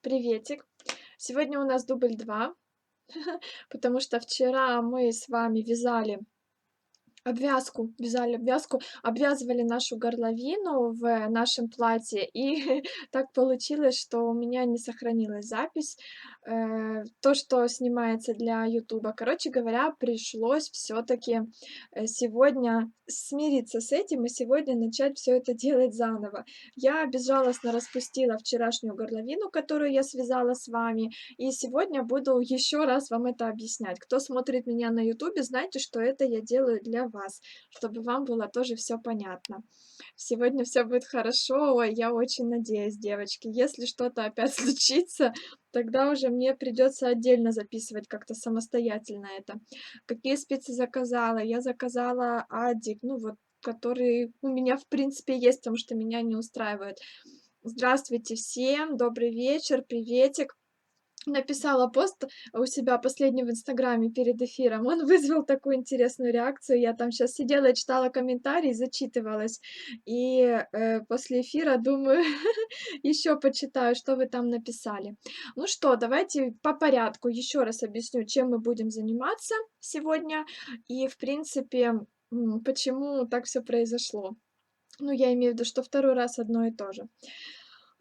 Приветик. Сегодня у нас дубль 2, потому что вчера мы с вами вязали обвязку, обвязывали нашу горловину в нашем платье, и так получилось, что у меня не сохранилась запись, то, что снимается для "Ютуба". Короче говоря, пришлось все таки сегодня смириться с этим и сегодня начать все это делать заново. Я безжалостно распустила вчерашнюю горловину, которую я связала с вами, и сегодня буду еще раз вам это объяснять. Кто смотрит меня на "Ютубе", знайте, что это я делаю для вас, чтобы вам было тоже все понятно. Сегодня все будет хорошо. Ой, я очень надеюсь, девочки. Если что-то опять случится, тогда уже мне придется отдельно записывать как-то самостоятельно это. Какие спицы заказала? Я заказала адик, ну вот, который у меня в принципе есть, потому что меня не устраивает. Здравствуйте всем, добрый вечер, приветик. Написала пост у себя последний в "Инстаграме" перед эфиром. Он вызвал такую интересную реакцию. Я там сейчас сидела и читала комментарии, зачитывалась. И, после эфира думаю, еще почитаю, что вы там написали. Ну что, давайте по порядку еще раз объясню, чем мы будем заниматься сегодня и, в принципе, почему так все произошло. Ну, я имею в виду, что второй раз одно и то же.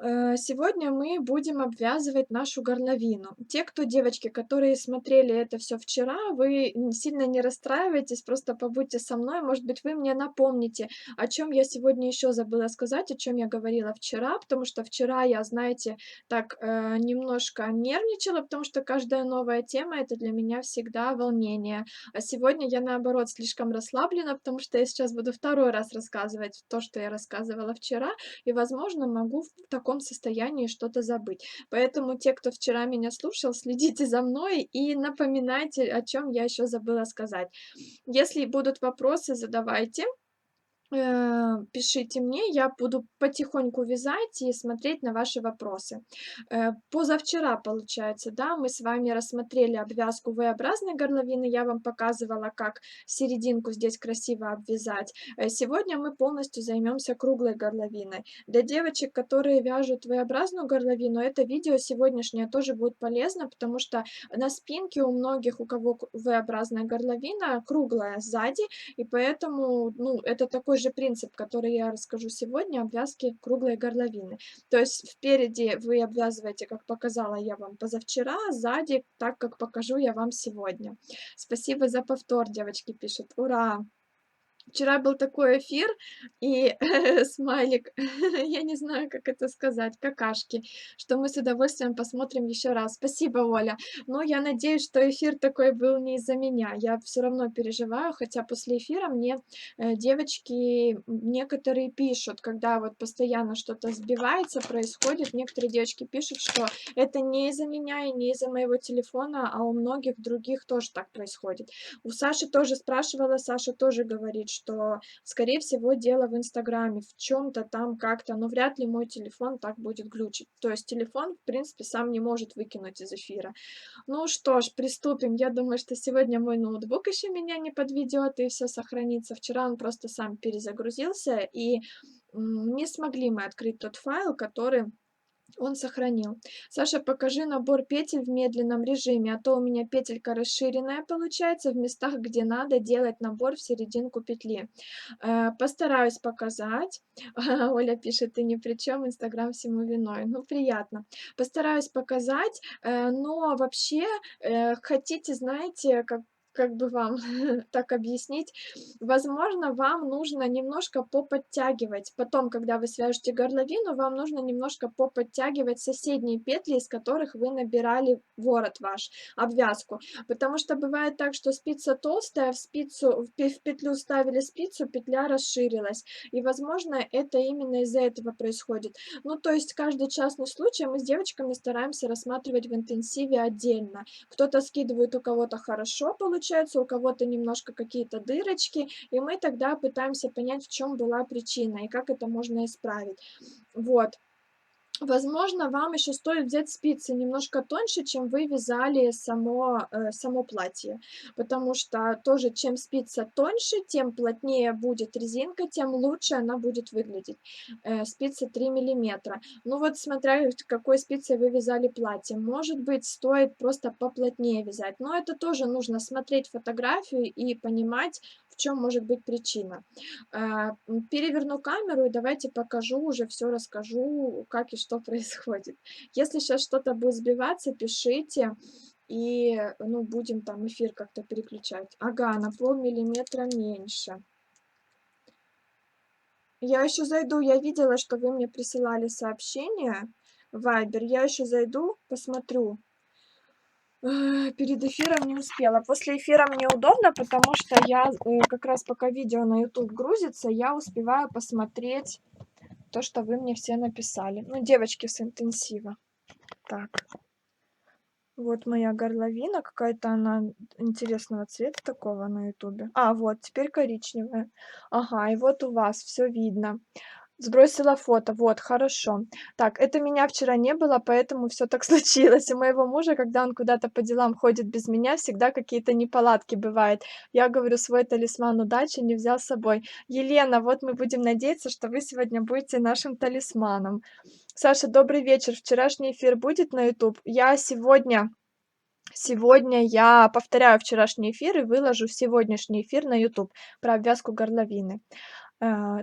Сегодня мы будем обвязывать нашу горловину. Те, кто, девочки, которые смотрели это все вчера, вы сильно не расстраивайтесь, просто побудьте со мной. Может быть, вы мне напомните, о чем я сегодня еще забыла сказать, о чем я говорила вчера, потому что вчера я, знаете, так немножко нервничала, потому что каждая новая тема это для меня всегда волнение. А сегодня я, наоборот, слишком расслаблена, потому что я сейчас буду второй раз рассказывать то, что я рассказывала вчера, и, возможно, могу в таком состоянии что-то забыть. Поэтому те, кто вчера меня слушал, следите за мной и напоминайте, о чем я еще забыла сказать. Если будут вопросы, задавайте. Пишите мне, я буду потихоньку вязать и смотреть на ваши вопросы. Позавчера, получается, да, мы с вами рассмотрели обвязку V-образной горловины, я вам показывала, как серединку здесь красиво обвязать. Сегодня мы полностью займемся круглой горловиной. Для девочек, которые вяжут V-образную горловину, это видео сегодняшнее тоже будет полезно, потому что на спинке у многих, у кого V-образная горловина, круглая сзади, и поэтому, ну, это такой же принцип, который я расскажу сегодня, обвязки круглой горловины. То есть спереди вы обвязываете, как показала я вам позавчера, сзади так, как покажу я вам сегодня. Спасибо за повтор, девочки пишут. Ура! Вчера был такой эфир, и смайлик, я не знаю, как это сказать, какашки, что мы с удовольствием посмотрим еще раз. Спасибо, Оля. Но я надеюсь, что эфир такой был не из-за меня. Я все равно переживаю, хотя после эфира мне девочки некоторые пишут, когда вот постоянно что-то сбивается, происходит, некоторые девочки пишут, что это не из-за меня и не из-за моего телефона, а у многих других тоже так происходит. У Саши тоже спрашивала, Саша тоже говорит, что, скорее всего, дело в "Инстаграме", в чем то там как-то, но вряд ли мой телефон так будет глючить. То есть телефон, в принципе, сам не может выкинуть из эфира. Ну что ж, приступим. Я думаю, что сегодня мой ноутбук еще меня не подведет и все сохранится. Вчера он просто сам перезагрузился, и, не смогли мы открыть тот файл, который он сохранил. Саша, покажи набор петель в медленном режиме, а то у меня петелька расширенная получается в местах, где надо делать набор в серединку петли. Постараюсь показать. Оля пишет, ты ни при чем, Инстаграм всему виной. Ну, приятно. Постараюсь показать, но вообще, хотите, знаете, как бы вам так объяснить, возможно, вам нужно немножко поподтягивать. Потом, когда вы свяжете горловину, вам нужно немножко поподтягивать соседние петли, из которых вы набирали ворот ваш, обвязку. Потому что бывает так, что спица толстая, в петлю ставили спицу, петля расширилась. И, возможно, это именно из-за этого происходит. Ну, то есть каждый частный случай мы с девочками стараемся рассматривать в интенсиве отдельно. Кто-то скидывает, у кого-то хорошо получается, у кого-то немножко какие-то дырочки, и мы тогда пытаемся понять, в чем была причина и как это можно исправить. Вот. Возможно, вам еще стоит взять спицы немножко тоньше, чем вы вязали само платье, потому что тоже чем спица тоньше, тем плотнее будет резинка, тем лучше она будет выглядеть. Спицы 3 миллиметра. Ну вот смотря какой спицей вы вязали платье, может быть, стоит просто поплотнее вязать, но это тоже нужно смотреть фотографию и понимать, в чем может быть причина. Переверну камеру и давайте покажу, уже все расскажу, как и что происходит. Если сейчас что-то будет сбиваться, пишите, и, ну, будем там эфир как-то переключать. Ага, на полмиллиметра меньше. Я еще зайду, я видела, что вы мне присылали сообщение в Viber. Я еще зайду, посмотрю. Перед эфиром не успела. После эфира мне удобно, потому что я, как раз пока видео на YouTube грузится, я успеваю посмотреть то, что вы мне все написали. Ну, девочки с интенсива. Так, вот моя горловина, какая-то она интересного цвета такого на ютубе. А, вот, теперь коричневая. Ага, и вот у вас все видно. Сбросила фото. Вот, хорошо. Так, это меня вчера не было, поэтому все так случилось. У моего мужа, когда он куда-то по делам ходит без меня, всегда какие-то неполадки бывают. Я говорю, свой талисман удачи не взял с собой. Елена, вот мы будем надеяться, что вы сегодня будете нашим талисманом. Саша, добрый вечер. Вчерашний эфир будет на YouTube? Сегодня я повторяю вчерашний эфир и выложу сегодняшний эфир на YouTube про обвязку горловины.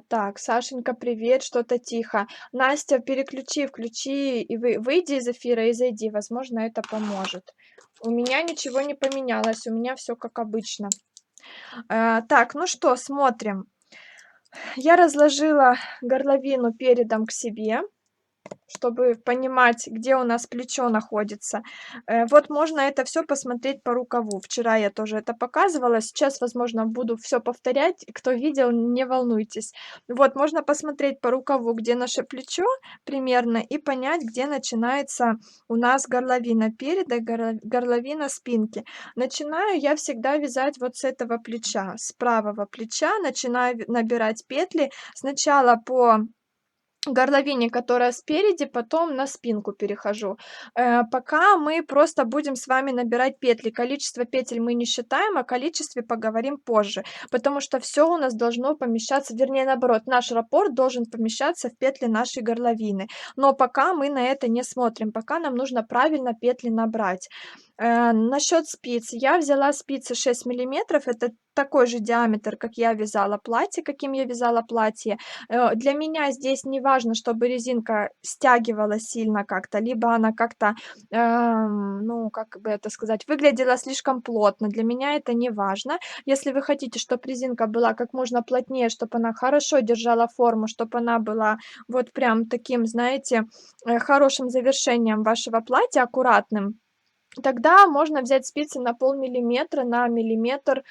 Так, Сашенька, привет, что-то тихо. Настя, включи и выйди из эфира и зайди, возможно, это поможет. У меня ничего не поменялось, у меня все как обычно. Так, ну что, смотрим. Я разложила горловину передом к себе, чтобы понимать, где у нас плечо находится. Вот можно это все посмотреть по рукаву. Вчера я тоже это показывала, сейчас, возможно, буду все повторять. Кто видел, не волнуйтесь. Вот можно посмотреть по рукаву, где наше плечо примерно, и понять, где начинается у нас горловина переда, горловина спинки. Начинаю я всегда вязать вот с этого плеча, с правого плеча, начинаю набирать петли сначала по горловине, которая спереди, потом на спинку перехожу. Пока мы просто будем с вами набирать петли. Количество петель мы не считаем, о количестве поговорим позже, потому что все у нас должно помещаться, вернее, наоборот, наш раппорт должен помещаться в петли нашей горловины. Но пока мы на это не смотрим, пока нам нужно правильно петли набрать. Насчет спиц. Я взяла спицы 6 миллиметров, это такой же диаметр, как я вязала платье, каким я вязала платье. Для меня здесь не важно, чтобы резинка стягивала сильно как-то, либо она как-то, ну, как бы это сказать, выглядела слишком плотно. Для меня это не важно. Если вы хотите, чтобы резинка была как можно плотнее, чтобы она хорошо держала форму, чтобы она была вот прям таким, знаете, хорошим завершением вашего платья, аккуратным, тогда можно взять спицы на полмиллиметра, на миллиметр,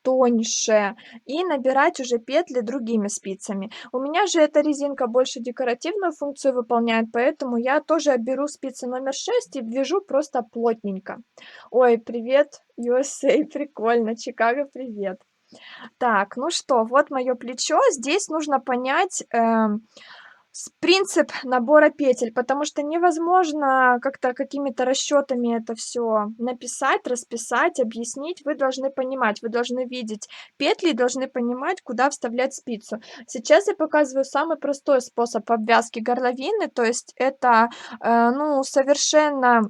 тоньше и набирать уже петли другими спицами. У меня же эта резинка больше декоративную функцию выполняет, поэтому я тоже беру спицы номер 6 и вяжу просто плотненько. Ой, привет, USA, прикольно, Чикаго, привет. Так, ну что, вот мое плечо. Здесь нужно понять, принцип набора петель, потому что невозможно как-то какими-то расчетами это все написать, расписать, объяснить. Вы должны понимать, вы должны видеть петли и должны понимать, куда вставлять спицу. Сейчас я показываю самый простой способ обвязки горловины, то есть это, ну, совершенно,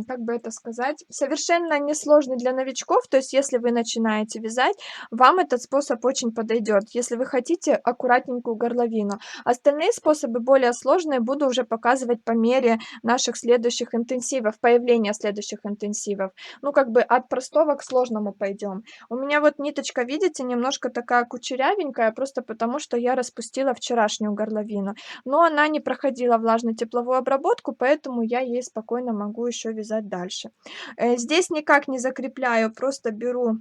как бы это сказать, совершенно несложный для новичков. То есть если вы начинаете вязать, вам этот способ очень подойдет, если вы хотите аккуратненькую горловину. Остальные способы, более сложные, буду уже показывать по мере наших следующих интенсивов, появления следующих интенсивов. Ну, как бы от простого к сложному пойдем. У меня вот ниточка, видите, немножко такая кучерявенькая, просто потому что я распустила вчерашнюю горловину. Но она не проходила влажно-тепловую обработку, поэтому я ей спокойно могу еще вязать дальше. Здесь никак не закрепляю, просто беру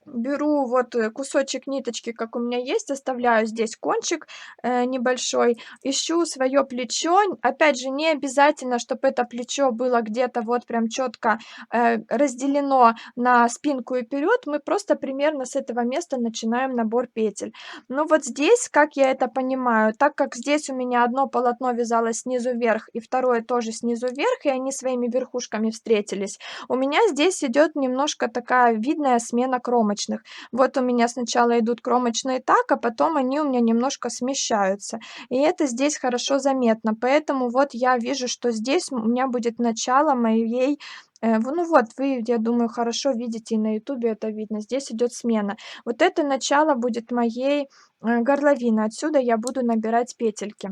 Беру вот, кусочек ниточки, как у меня есть, оставляю здесь кончик, небольшой, ищу свое плечо. Опять же, не обязательно, чтобы это плечо было где-то вот прям четко разделено на спинку и вперед. Мы просто примерно с этого места начинаем набор петель. Ну, вот здесь, как я это понимаю, так как здесь у меня одно полотно вязалось снизу вверх и второе тоже снизу вверх, и они своими верхушками встретились, у меня здесь идет немножко такая видная смена кромочных. Вот у меня сначала идут кромочные так, а потом они у меня немножко смещаются. И это здесь хорошо заметно. Поэтому вот я вижу, что здесь у меня будет начало моей ну вот, вы, я думаю, хорошо видите, и на ютубе это видно. Здесь идет смена. Вот это начало будет моей горловины. Отсюда я буду набирать петельки.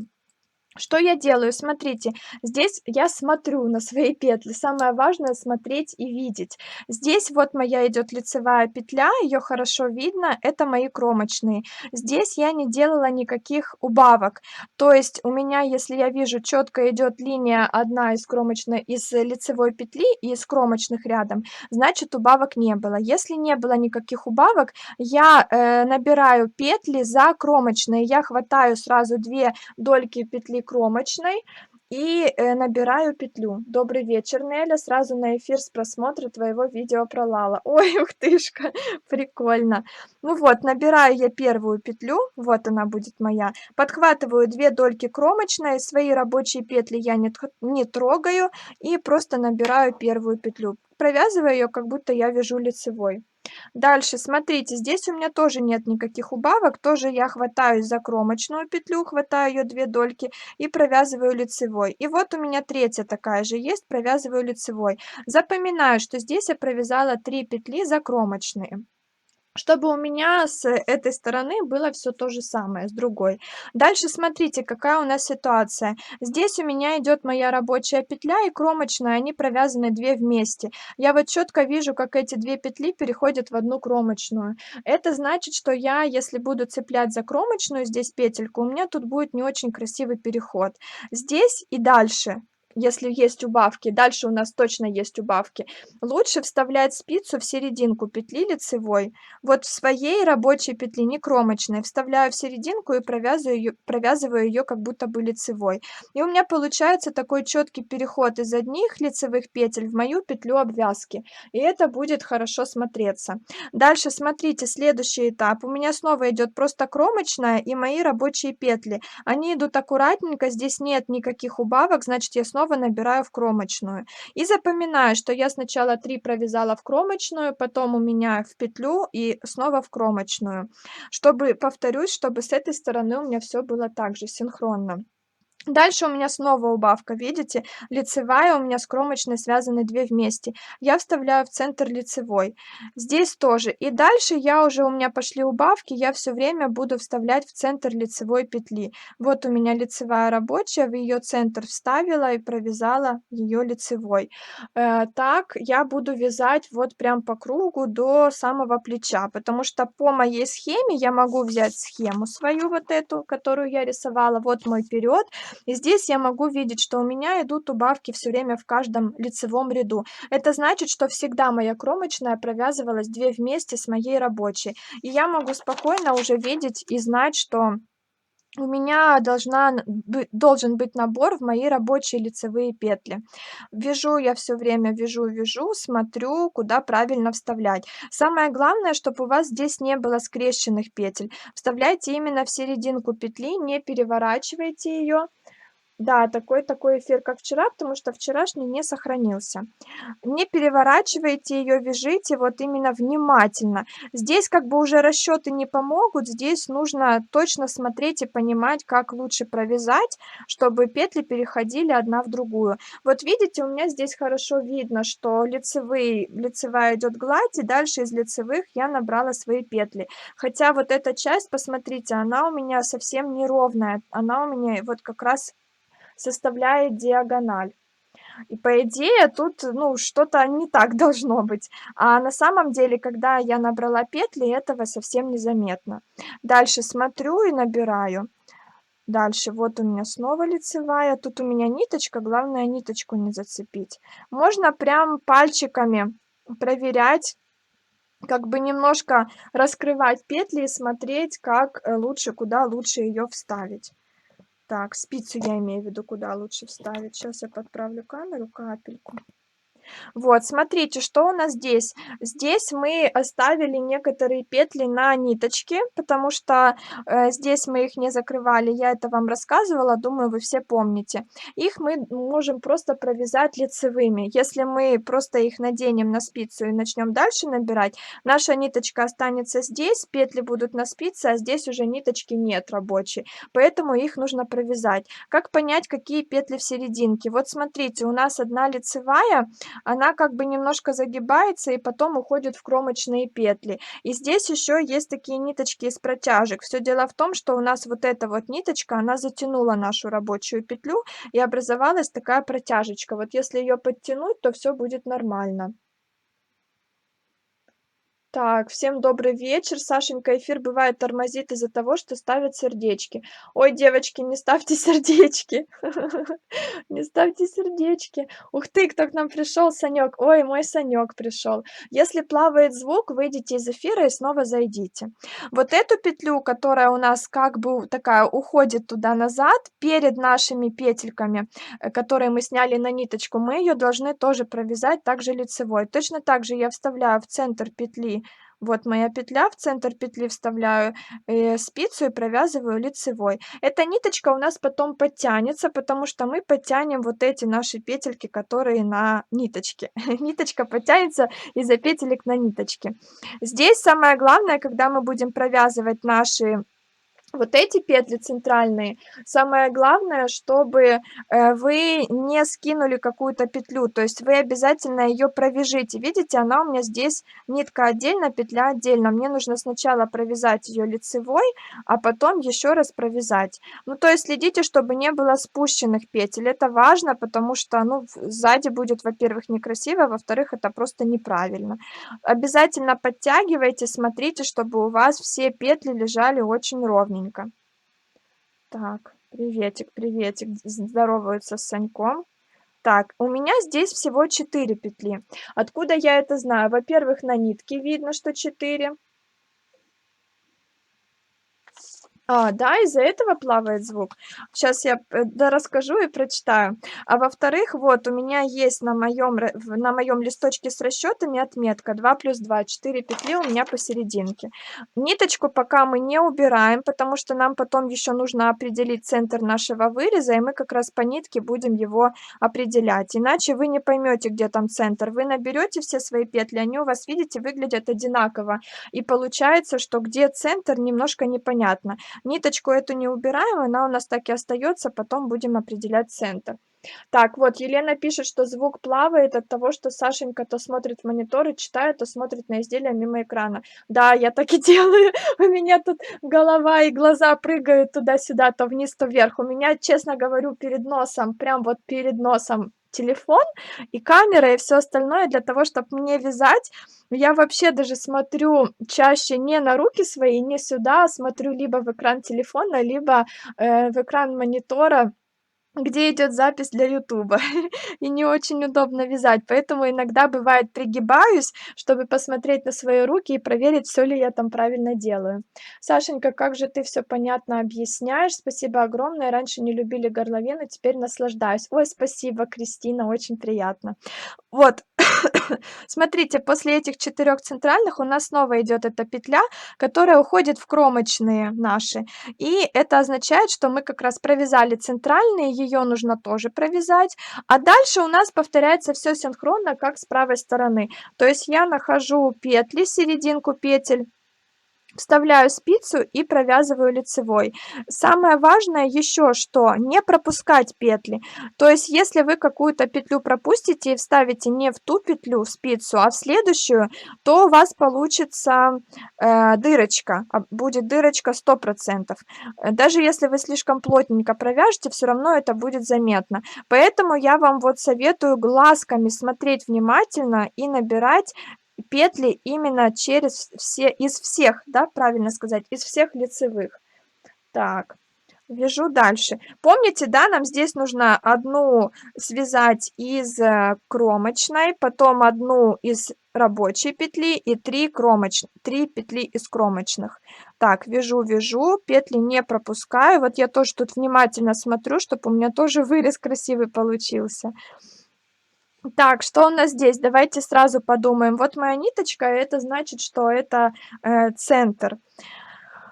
Что я делаю? Смотрите, здесь я смотрю на свои петли. Самое важное смотреть и видеть. Здесь вот моя идет лицевая петля, ее хорошо видно, это мои кромочные. Здесь я не делала никаких убавок. То есть у меня, если я вижу, четко идет линия одна из кромочной, из лицевой петли и из кромочных рядом, значит убавок не было. Если не было никаких убавок, я набираю петли за кромочные. Я хватаю сразу 2 дольки петли кромочной и, набираю петлю. Добрый вечер, Неля. Сразу на эфир с просмотра твоего видео про Лала. Ой, ух тышка, прикольно. Ну вот, набираю я первую петлю, вот она будет моя. Подхватываю 2 дольки кромочной, свои рабочие петли я не трогаю и просто набираю первую петлю. Провязываю ее, как будто я вяжу лицевой. Дальше, смотрите, здесь у меня тоже нет никаких убавок, тоже я хватаюсь за кромочную петлю, хватаю ее 2 дольки и провязываю лицевой. И вот у меня третья такая же есть, провязываю лицевой. Запоминаю, что здесь я провязала 3 петли за кромочные, чтобы у меня с этой стороны было все то же самое, с другой. Дальше смотрите, какая у нас ситуация. Здесь у меня идет моя рабочая петля и кромочная, они провязаны 2 вместе. Я вот четко вижу, как эти 2 петли переходят в одну кромочную. Это значит, что я, если буду цеплять за кромочную здесь петельку, у меня тут будет не очень красивый переход. Здесь и дальше, если есть убавки, дальше у нас точно есть убавки, лучше вставлять спицу в серединку петли лицевой, вот в своей рабочей петли, не кромочной, вставляю в серединку и провязываю ее как будто бы лицевой. И у меня получается такой четкий переход из одних лицевых петель в мою петлю обвязки. И это будет хорошо смотреться. Дальше смотрите, следующий этап. У меня снова идет просто кромочная и мои рабочие петли. Они идут аккуратненько, здесь нет никаких убавок, значит я снова набираю в кромочную. И запоминаю, что я сначала 3 провязала в кромочную, потом у меня в петлю и снова в кромочную. Чтобы, повторюсь, чтобы с этой стороны у меня все было так же синхронно. Дальше у меня снова убавка, видите? Лицевая у меня с кромочной связаны 2 вместе. Я вставляю в центр лицевой. Здесь тоже. И дальше я уже, у меня пошли убавки, я все время буду вставлять в центр лицевой петли. Вот у меня лицевая рабочая, в ее центр вставила и провязала ее лицевой. Так я буду вязать вот прям по кругу до самого плеча, потому что по моей схеме я могу взять схему свою вот эту, которую я рисовала. Вот мой период. И здесь я могу видеть, что у меня идут убавки все время в каждом лицевом ряду. Это значит, что всегда моя кромочная провязывалась 2 вместе с моей рабочей. И я могу спокойно уже видеть и знать, что у меня должен быть набор в мои рабочие лицевые петли. Вяжу я все время, вяжу, смотрю, куда правильно вставлять. Самое главное, чтобы у вас здесь не было скрещенных петель. Вставляйте именно в серединку петли, не переворачивайте ее. Да, такой эфир, как вчера, потому что вчерашний не сохранился. Не переворачивайте ее, вяжите вот именно внимательно. Здесь как бы уже расчеты не помогут, здесь нужно точно смотреть и понимать, как лучше провязать, чтобы петли переходили одна в другую. Вот видите, у меня здесь хорошо видно, что лицевая идет гладь, и дальше из лицевых я набрала свои петли. Хотя вот эта часть, посмотрите, она у меня совсем неровная, она у меня вот как раз составляет диагональ. И по идее тут, ну, что-то не так должно быть. А на самом деле, когда я набрала петли, этого совсем незаметно. Дальше смотрю и набираю. Дальше вот у меня снова лицевая. Тут у меня ниточка, главное ниточку не зацепить. Можно прям пальчиками проверять, как бы немножко раскрывать петли и смотреть, как, лучше, куда лучше ее вставить. Так, спицу я имею в виду, куда лучше вставить. Сейчас я подправлю камеру капельку. Вот, смотрите, что у нас здесь. Здесь мы оставили некоторые петли на ниточке, потому что, здесь мы их не закрывали. Я это вам рассказывала, думаю, вы все помните. Их мы можем просто провязать лицевыми. Если мы просто их наденем на спицу и начнем дальше набирать, наша ниточка останется здесь, петли будут на спице, а здесь уже ниточки нет рабочей, поэтому их нужно провязать. Как понять, какие петли в серединке? Вот смотрите, у нас одна лицевая, она как бы немножко загибается и потом уходит в кромочные петли. И здесь еще есть такие ниточки из протяжек. Все дело в том, что у нас вот эта вот ниточка, она затянула нашу рабочую петлю и образовалась такая протяжечка. Вот если ее подтянуть, то все будет нормально. Так, всем добрый вечер. Сашенька, эфир бывает тормозит из-за того, что ставят сердечки. Ой, девочки, не ставьте сердечки. Не ставьте сердечки. Ух ты, кто к нам пришел, Санек. Ой, мой Санек пришел. Если плавает звук, выйдите из эфира и снова зайдите. Вот эту петлю, которая у нас как бы такая уходит туда-назад, перед нашими петельками, которые мы сняли на ниточку, мы ее должны тоже провязать также лицевой. Точно так же я вставляю в центр петли, вот моя петля, в центр петли вставляю спицу и провязываю лицевой. Эта ниточка у нас потом подтянется, потому что мы подтянем вот эти наши петельки, которые на ниточке. Ниточка подтянется из-за петелек на ниточке. Здесь самое главное, когда мы будем провязывать наши вот эти петли центральные, самое главное, чтобы, вы не скинули какую-то петлю, то есть вы обязательно ее провяжите. Видите, она у меня здесь нитка отдельно, петля отдельно. Мне нужно сначала провязать ее лицевой, а потом еще раз провязать. Ну, то есть следите, чтобы не было спущенных петель. Это важно, потому что, ну, сзади будет, во-первых, некрасиво, во-вторых, это просто неправильно. Обязательно подтягивайте, смотрите, чтобы у вас все петли лежали очень ровненько. Так, приветик, приветик, здороваются с Саньком. Так, у меня здесь всего 4 петли. Откуда я это знаю? Во-первых, на нитке видно, что 4. Да, из-за этого плавает звук. Сейчас я расскажу и прочитаю. А во-вторых, вот у меня есть на моем листочке с расчетами отметка 2 плюс 2, 4 петли у меня посерединке. Ниточку пока мы не убираем, потому что нам потом еще нужно определить центр нашего выреза, и мы как раз по нитке будем его определять. Иначе вы не поймете, где там центр. Вы наберете все свои петли, они у вас, видите, выглядят одинаково. И получается, что где центр, немножко непонятно. Ниточку эту не убираем, она у нас так и остается, потом будем определять центр. Так, вот Елена пишет, что звук плавает от того, что Сашенька то смотрит в монитор и читает, то смотрит на изделие мимо экрана. Да, я так и делаю. У меня тут голова и глаза прыгают туда-сюда, то вниз, то вверх. У меня, честно говорю, перед носом, прям вот перед носом телефон и камера, и все остальное для того, чтобы мне вязать. Я вообще даже смотрю чаще не на руки свои, не сюда, а смотрю либо в экран телефона, либо, в экран монитора, где идет запись для "Ютуба", и не очень удобно вязать, поэтому иногда, бывает, пригибаюсь, чтобы посмотреть на свои руки и проверить, все ли я там правильно делаю. Сашенька, как же ты все понятно объясняешь. Спасибо огромное. Раньше не любили горловины, теперь наслаждаюсь. Ой, спасибо, Кристина, очень приятно. Вот, смотрите, после этих 4 центральных у нас снова идет эта петля, которая уходит в кромочные наши. И это означает, что мы как раз провязали центральные, ее нужно тоже провязать. А дальше у нас повторяется все синхронно, как с правой стороны. То есть я нахожу петли, серединку петель, вставляю спицу и провязываю лицевой. Самое важное еще что: не пропускать петли. То есть если вы какую-то петлю пропустите и вставите не в ту петлю спицу, а в следующую, то у вас получится, дырочка, будет дырочка 100%. Даже если вы слишком плотненько провяжете, все равно это будет заметно. Поэтому я вам вот советую глазками смотреть внимательно и набирать петли именно через все, из всех, да, правильно сказать, из всех лицевых. Так. Вяжу дальше. Помните, да, нам здесь нужно одну связать из кромочной, потом одну из рабочей петли и 3 петли из кромочных. Так, вяжу, петли не пропускаю. Вот я тоже тут внимательно смотрю, чтобы у меня тоже вырез красивый получился. Так, что у нас здесь? Давайте сразу подумаем. Вот моя ниточка, это значит, что это центр.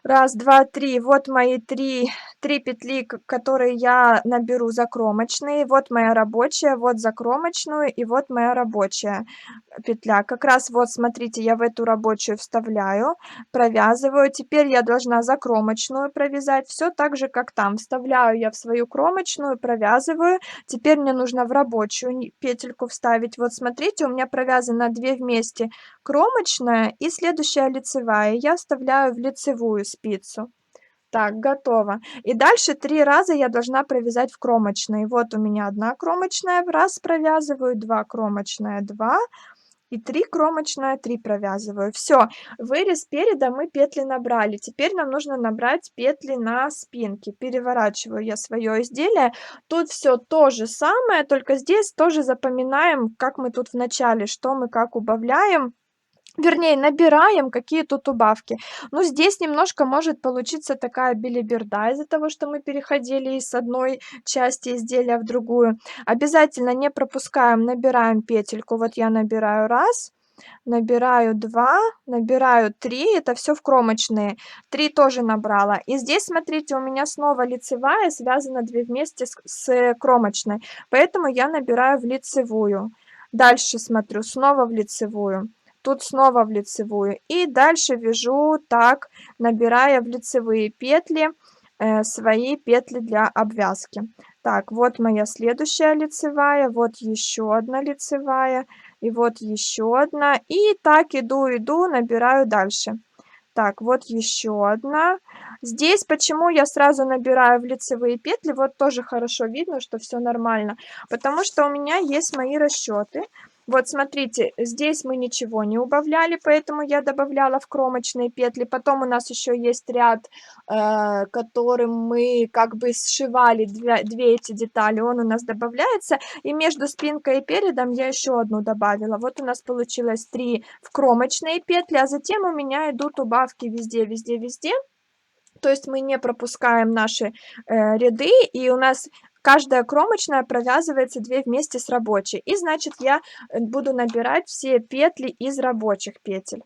Раз, 2, 3. Вот мои три петли, которые я наберу закромочные. Вот моя рабочая, вот закромочную и вот моя рабочая петля. Как раз вот смотрите, я в эту рабочую вставляю, провязываю. Теперь я должна закромочную провязать. Все так же, как там. Вставляю я в свою кромочную, провязываю. Теперь мне нужно в рабочую петельку вставить. Вот смотрите, у меня провязано 2 вместе кромочная и следующая лицевая. Я вставляю в лицевую спицу. Так, готово. И дальше 3 раза я должна провязать в кромочной. Вот у меня 1 кромочная, раз провязываю, 2 кромочная, 2 и 3 кромочная, 3 провязываю. Все, вырез переда мы петли набрали. Теперь нам нужно набрать петли на спинке. Переворачиваю я свое изделие. Тут все то же самое, только здесь тоже запоминаем, как мы тут в начале, что мы как убавляем. Вернее, набираем, какие тут убавки. Но здесь немножко может получиться такая белиберда из-за того, что мы переходили с одной части изделия в другую. Обязательно не пропускаем, набираем петельку. Вот я набираю раз, набираю 2, набираю 3. Это все в кромочные. 3 тоже набрала. И здесь, смотрите, у меня снова лицевая, связана 2 вместе с кромочной. Поэтому я набираю в лицевую. Дальше смотрю, снова в лицевую. Тут снова в лицевую. И дальше вяжу так, набирая в лицевые петли свои петли для обвязки. Так, вот моя следующая лицевая, вот еще одна лицевая, и вот еще одна. И так иду, набираю дальше. Так, вот еще одна. Здесь почему я сразу набираю в лицевые петли, вот тоже хорошо видно, что все нормально, потому что у меня есть мои расчеты. Вот смотрите, здесь мы ничего не убавляли, поэтому я добавляла в кромочные петли. Потом у нас еще есть ряд, которым мы как бы сшивали две эти детали, он у нас добавляется. И между спинкой и передом я еще одну добавила. Вот у нас получилось 3 в кромочные петли, а затем у меня идут убавки везде, везде, везде. То есть мы не пропускаем наши ряды, и у нас каждая кромочная провязывается 2 вместе с рабочей. И значит я буду набирать все петли из рабочих петель.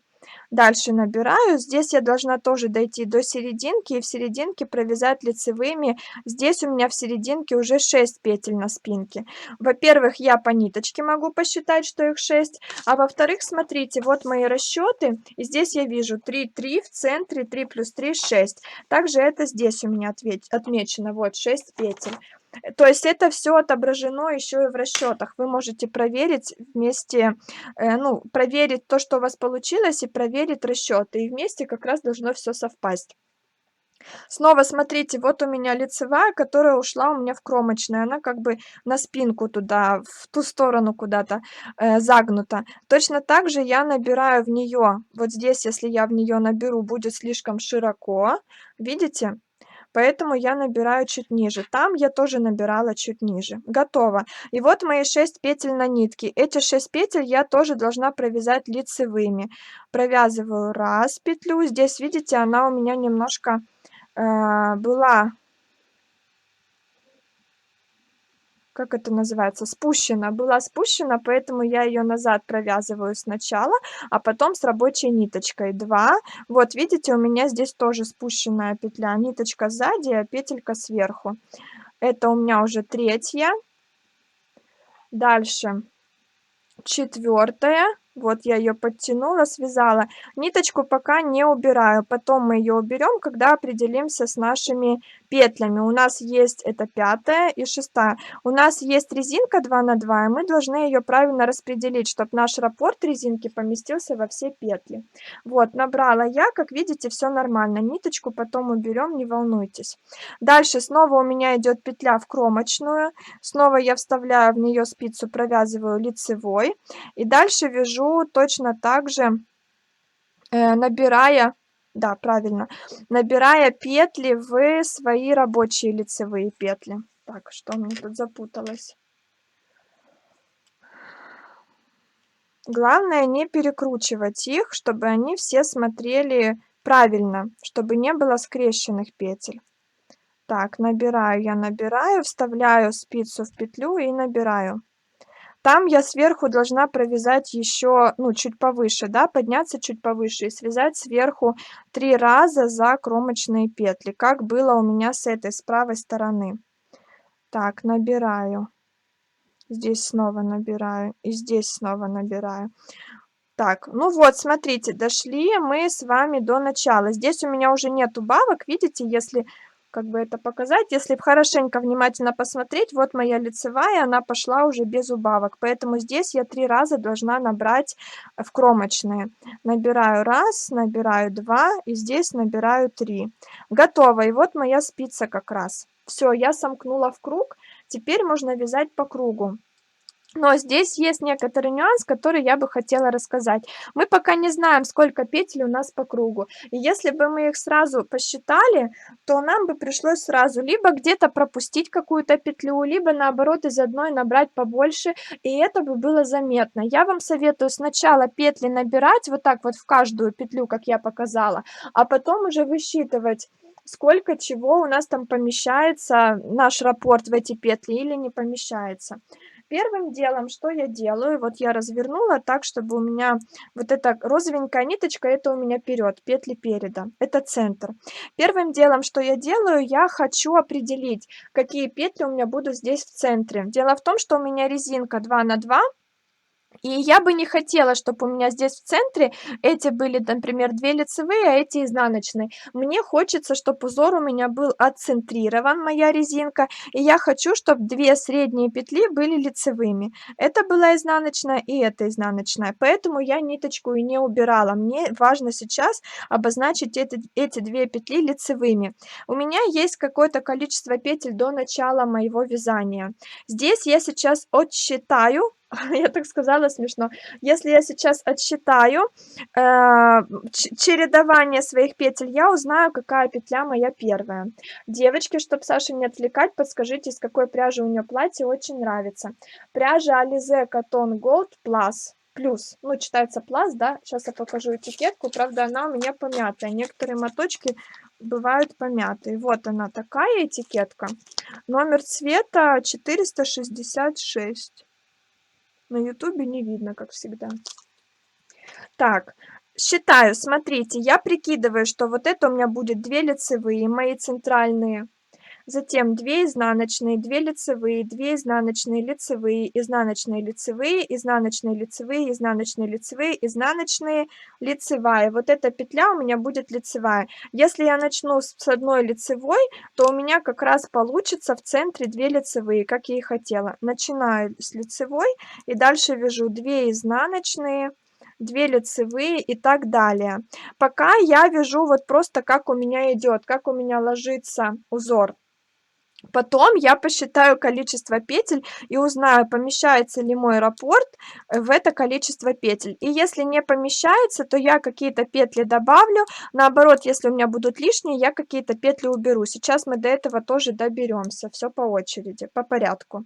Дальше набираю. Здесь я должна тоже дойти до серединки и в серединке провязать лицевыми. Здесь у меня в серединке уже 6 петель на спинке. Во-первых, я по ниточке могу посчитать, что их 6, а во-вторых, смотрите, вот мои расчеты. И здесь я вижу 3, 3 в центре, 3 плюс 3, 6. Также это здесь у меня отмечено, вот 6 петель. То есть это все отображено еще и в расчетах. Вы можете проверить вместе, ну, проверить то, что у вас получилось, и проверить расчеты. И вместе как раз должно все совпасть. Снова смотрите, вот у меня лицевая, которая ушла у меня в кромочную. Она как бы на спинку туда, в ту сторону куда-то загнута. Точно так же я набираю в нее. Вот здесь, если я в нее наберу, будет слишком широко. Видите? Поэтому я набираю чуть ниже. Там я тоже набирала чуть ниже. Готово. И вот мои 6 петель на нитке. Эти 6 петель я тоже должна провязать лицевыми. Провязываю раз петлю. Здесь, видите, она у меня немножко была, как это называется, спущена. Была спущена, поэтому я ее назад провязываю сначала, а потом с рабочей ниточкой. 2. Вот видите, у меня здесь тоже спущенная петля. Ниточка сзади, а петелька сверху. Это у меня уже 3. Дальше 4. Вот я ее подтянула, связала. Ниточку пока не убираю. Потом мы ее уберем, когда определимся с нашими петлями. У нас есть это 5 и 6. У нас есть резинка 2 на 2, и мы должны ее правильно распределить, чтобы наш раппорт резинки поместился во все петли. Вот, набрала я, как видите, все нормально. Ниточку потом уберем, не волнуйтесь. Дальше снова у меня идет петля в кромочную. Снова я вставляю в нее спицу, провязываю лицевой. И дальше вяжу точно так же, набирая Да, правильно. Набирая петли в свои рабочие лицевые петли. Так, что у меня тут запуталось? Главное не перекручивать их, чтобы они все смотрели правильно, чтобы не было скрещенных петель. Так, набираю, я набираю, вставляю спицу в петлю и набираю. Там я сверху должна провязать еще, ну, чуть повыше, да, подняться чуть повыше и связать сверху 3 раза за кромочные петли, как было у меня с этой, с правой стороны. Так, набираю. Здесь снова набираю и здесь снова набираю. Так, ну вот, смотрите, дошли мы с вами до начала. Здесь у меня уже нет убавок, видите, если как бы это показать, если хорошенько внимательно посмотреть, вот моя лицевая, она пошла уже без убавок, поэтому здесь я 3 раза должна набрать в кромочные. Набираю 1, набираю 2 и здесь набираю 3. Готово, и вот моя спица как раз. Все, я сомкнула в круг, теперь можно вязать по кругу. Но здесь есть некоторый нюанс, который я бы хотела рассказать. Мы пока не знаем, сколько петель у нас по кругу. И если бы мы их сразу посчитали, то нам бы пришлось сразу либо где-то пропустить какую-то петлю, либо наоборот из одной набрать побольше, и это бы было заметно. Я вам советую сначала петли набирать вот так вот в каждую петлю, как я показала, а потом уже высчитывать, сколько чего у нас там помещается, наш раппорт в эти петли или не помещается. Первым делом, что я делаю, вот я развернула так, чтобы у меня вот эта розовенькая ниточка, это у меня вперед, петли переда, это центр. Первым делом, что я делаю, я хочу определить, какие петли у меня будут здесь в центре. Дело в том, что у меня резинка 2 на 2. И я бы не хотела, чтобы у меня здесь в центре эти были, например, 2 лицевые, а эти изнаночные. Мне хочется, чтобы узор у меня был отцентрирован, моя резинка, и я хочу, чтобы 2 средние петли были лицевыми. Это была изнаночная и это изнаночная, поэтому я ниточку и не убирала. Мне важно сейчас обозначить эти 2 петли лицевыми. У меня есть какое-то количество петель до начала моего вязания. Здесь я сейчас отсчитаю. Я так сказала смешно. Если я сейчас отсчитаю, чередование своих петель, я узнаю, какая петля моя первая. Девочки, чтобы Сашу не отвлекать, подскажите, из какой пряжи у нее платье, очень нравится. Пряжа Alize Cotton Gold Plus. Плюс, ну, читается plus, да, сейчас я покажу этикетку, правда, она у меня помятая, некоторые моточки бывают помятые. Вот она такая этикетка, номер цвета 466. На ютубе не видно, как всегда. Так, считаю, смотрите, я прикидываю, что вот это у меня будет 2 лицевые, мои центральные, затем 2 изнаночные, 2 лицевые, 2 изнаночные, лицевые, изнаночные, лицевые, изнаночные, лицевые, изнаночные, лицевые, изнаночные, лицевая. Вот эта петля у меня будет лицевая. Если я начну с одной лицевой, то у меня как раз получится в центре 2 лицевые, как я и хотела. Начинаю с лицевой и дальше вяжу 2 изнаночные, 2 лицевые и так далее. Пока я вяжу вот просто как у меня идет, как у меня ложится узор. Потом я посчитаю количество петель и узнаю, помещается ли мой раппорт в это количество петель. И если не помещается, то я какие-то петли добавлю. Наоборот, если у меня будут лишние, я какие-то петли уберу. Сейчас мы до этого тоже доберемся. Все по очереди, по порядку.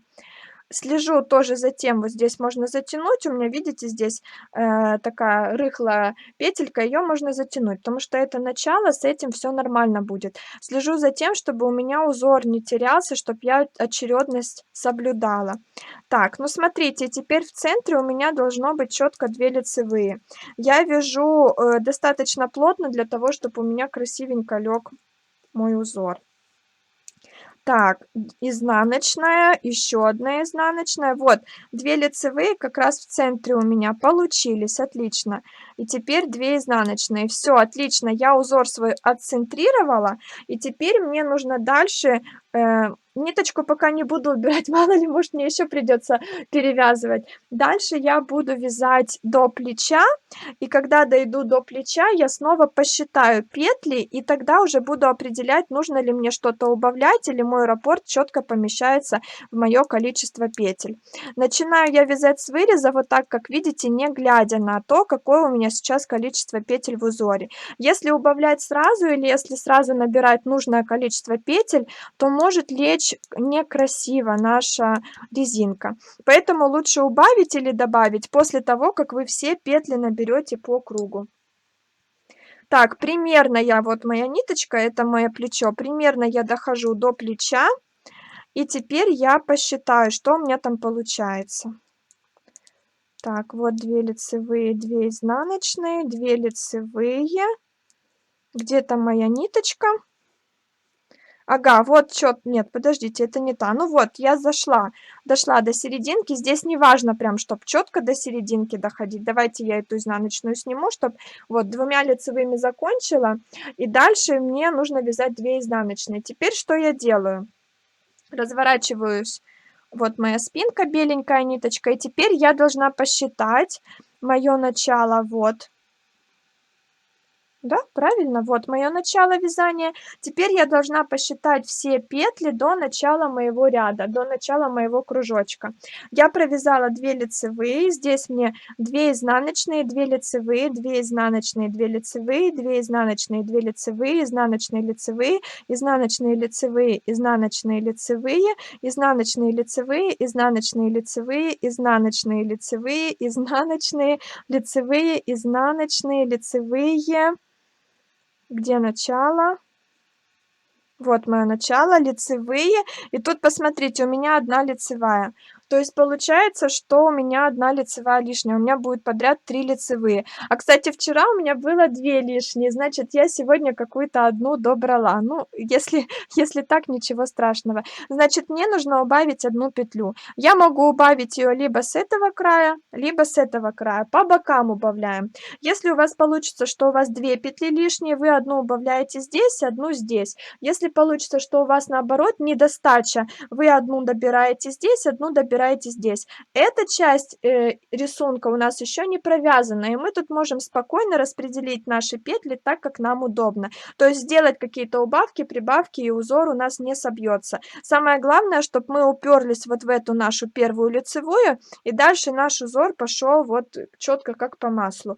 Слежу тоже за тем, вот здесь можно затянуть, у меня, видите, здесь такая рыхлая петелька, ее можно затянуть, потому что это начало, с этим все нормально будет. Слежу за тем, чтобы у меня узор не терялся, чтобы я очередность соблюдала. Так, ну смотрите, теперь в центре у меня должно быть четко 2 лицевые. Я вяжу достаточно плотно для того, чтобы у меня красивенько лег мой узор. Так, изнаночная, еще одна изнаночная. Вот, 2 лицевые как раз в центре у меня получились, отлично. И теперь 2 изнаночные. Все, отлично, я узор свой отцентрировала, и теперь мне нужно дальше Ниточку пока не буду убирать, мало ли, может, мне еще придется перевязывать. Дальше я буду вязать до плеча, и когда дойду до плеча, я снова посчитаю петли, и тогда уже буду определять, нужно ли мне что-то убавлять, или мой раппорт четко помещается в мое количество петель. Начинаю я вязать с выреза вот так, как видите, не глядя на то, какое у меня сейчас количество петель в узоре. Если убавлять сразу или если сразу набирать нужное количество петель, то может лечь некрасиво наша резинка. Поэтому лучше убавить или добавить после того, как вы все петли наберете по кругу. Так, примерно я, вот моя ниточка, это мое плечо, примерно я дохожу до плеча, и теперь я посчитаю, что у меня там получается. Так, вот 2 лицевые, 2 изнаночные, 2 лицевые. Где там моя ниточка? Ага, вот нет, подождите, это не та. Ну вот, я дошла до серединки. Здесь не важно прям, чтоб четко до серединки доходить. Давайте я эту изнаночную сниму, чтобы вот 2 лицевыми закончила. И дальше мне нужно вязать 2 изнаночные. Теперь что я делаю? Разворачиваюсь. Вот моя спинка, беленькая ниточка. И теперь я должна посчитать мое начало. Вот. Да, правильно, вот мое начало вязания. Теперь я должна посчитать все петли до начала моего ряда, до начала моего кружочка. Я провязала 2 лицевые, здесь мне 2 изнаночные, 2 лицевые, 2 изнаночные, 2 лицевые, 2 изнаночные, 2 лицевые, изнаночные лицевые, изнаночные лицевые, изнаночные лицевые, изнаночные лицевые, изнаночные лицевые, изнаночные лицевые, изнаночные лицевые, изнаночные лицевые. Где начало? Вот мое начало, лицевые. И тут посмотрите, у меня одна лицевая. То есть получается, что у меня одна лицевая лишняя. У меня будет подряд 3 лицевые. А, кстати, вчера у меня было 2 лишние. Значит, я сегодня какую-то одну добрала. Ну, если, если так, ничего страшного. Значит, мне нужно убавить одну петлю. Я могу убавить ее либо с этого края, либо с этого края. По бокам убавляем. Если у вас получится, что у вас 2 петли лишние, вы одну убавляете здесь, одну здесь. Если получится, что у вас наоборот недостача, вы одну добираете здесь, одну добираете здесь. Эта часть рисунка у нас еще не провязана, и мы тут можем спокойно распределить наши петли так, как нам удобно. То есть сделать какие-то убавки, прибавки, и узор у нас не собьется. Самое главное, чтобы мы уперлись вот в эту нашу первую лицевую, и дальше наш узор пошел вот четко как по маслу.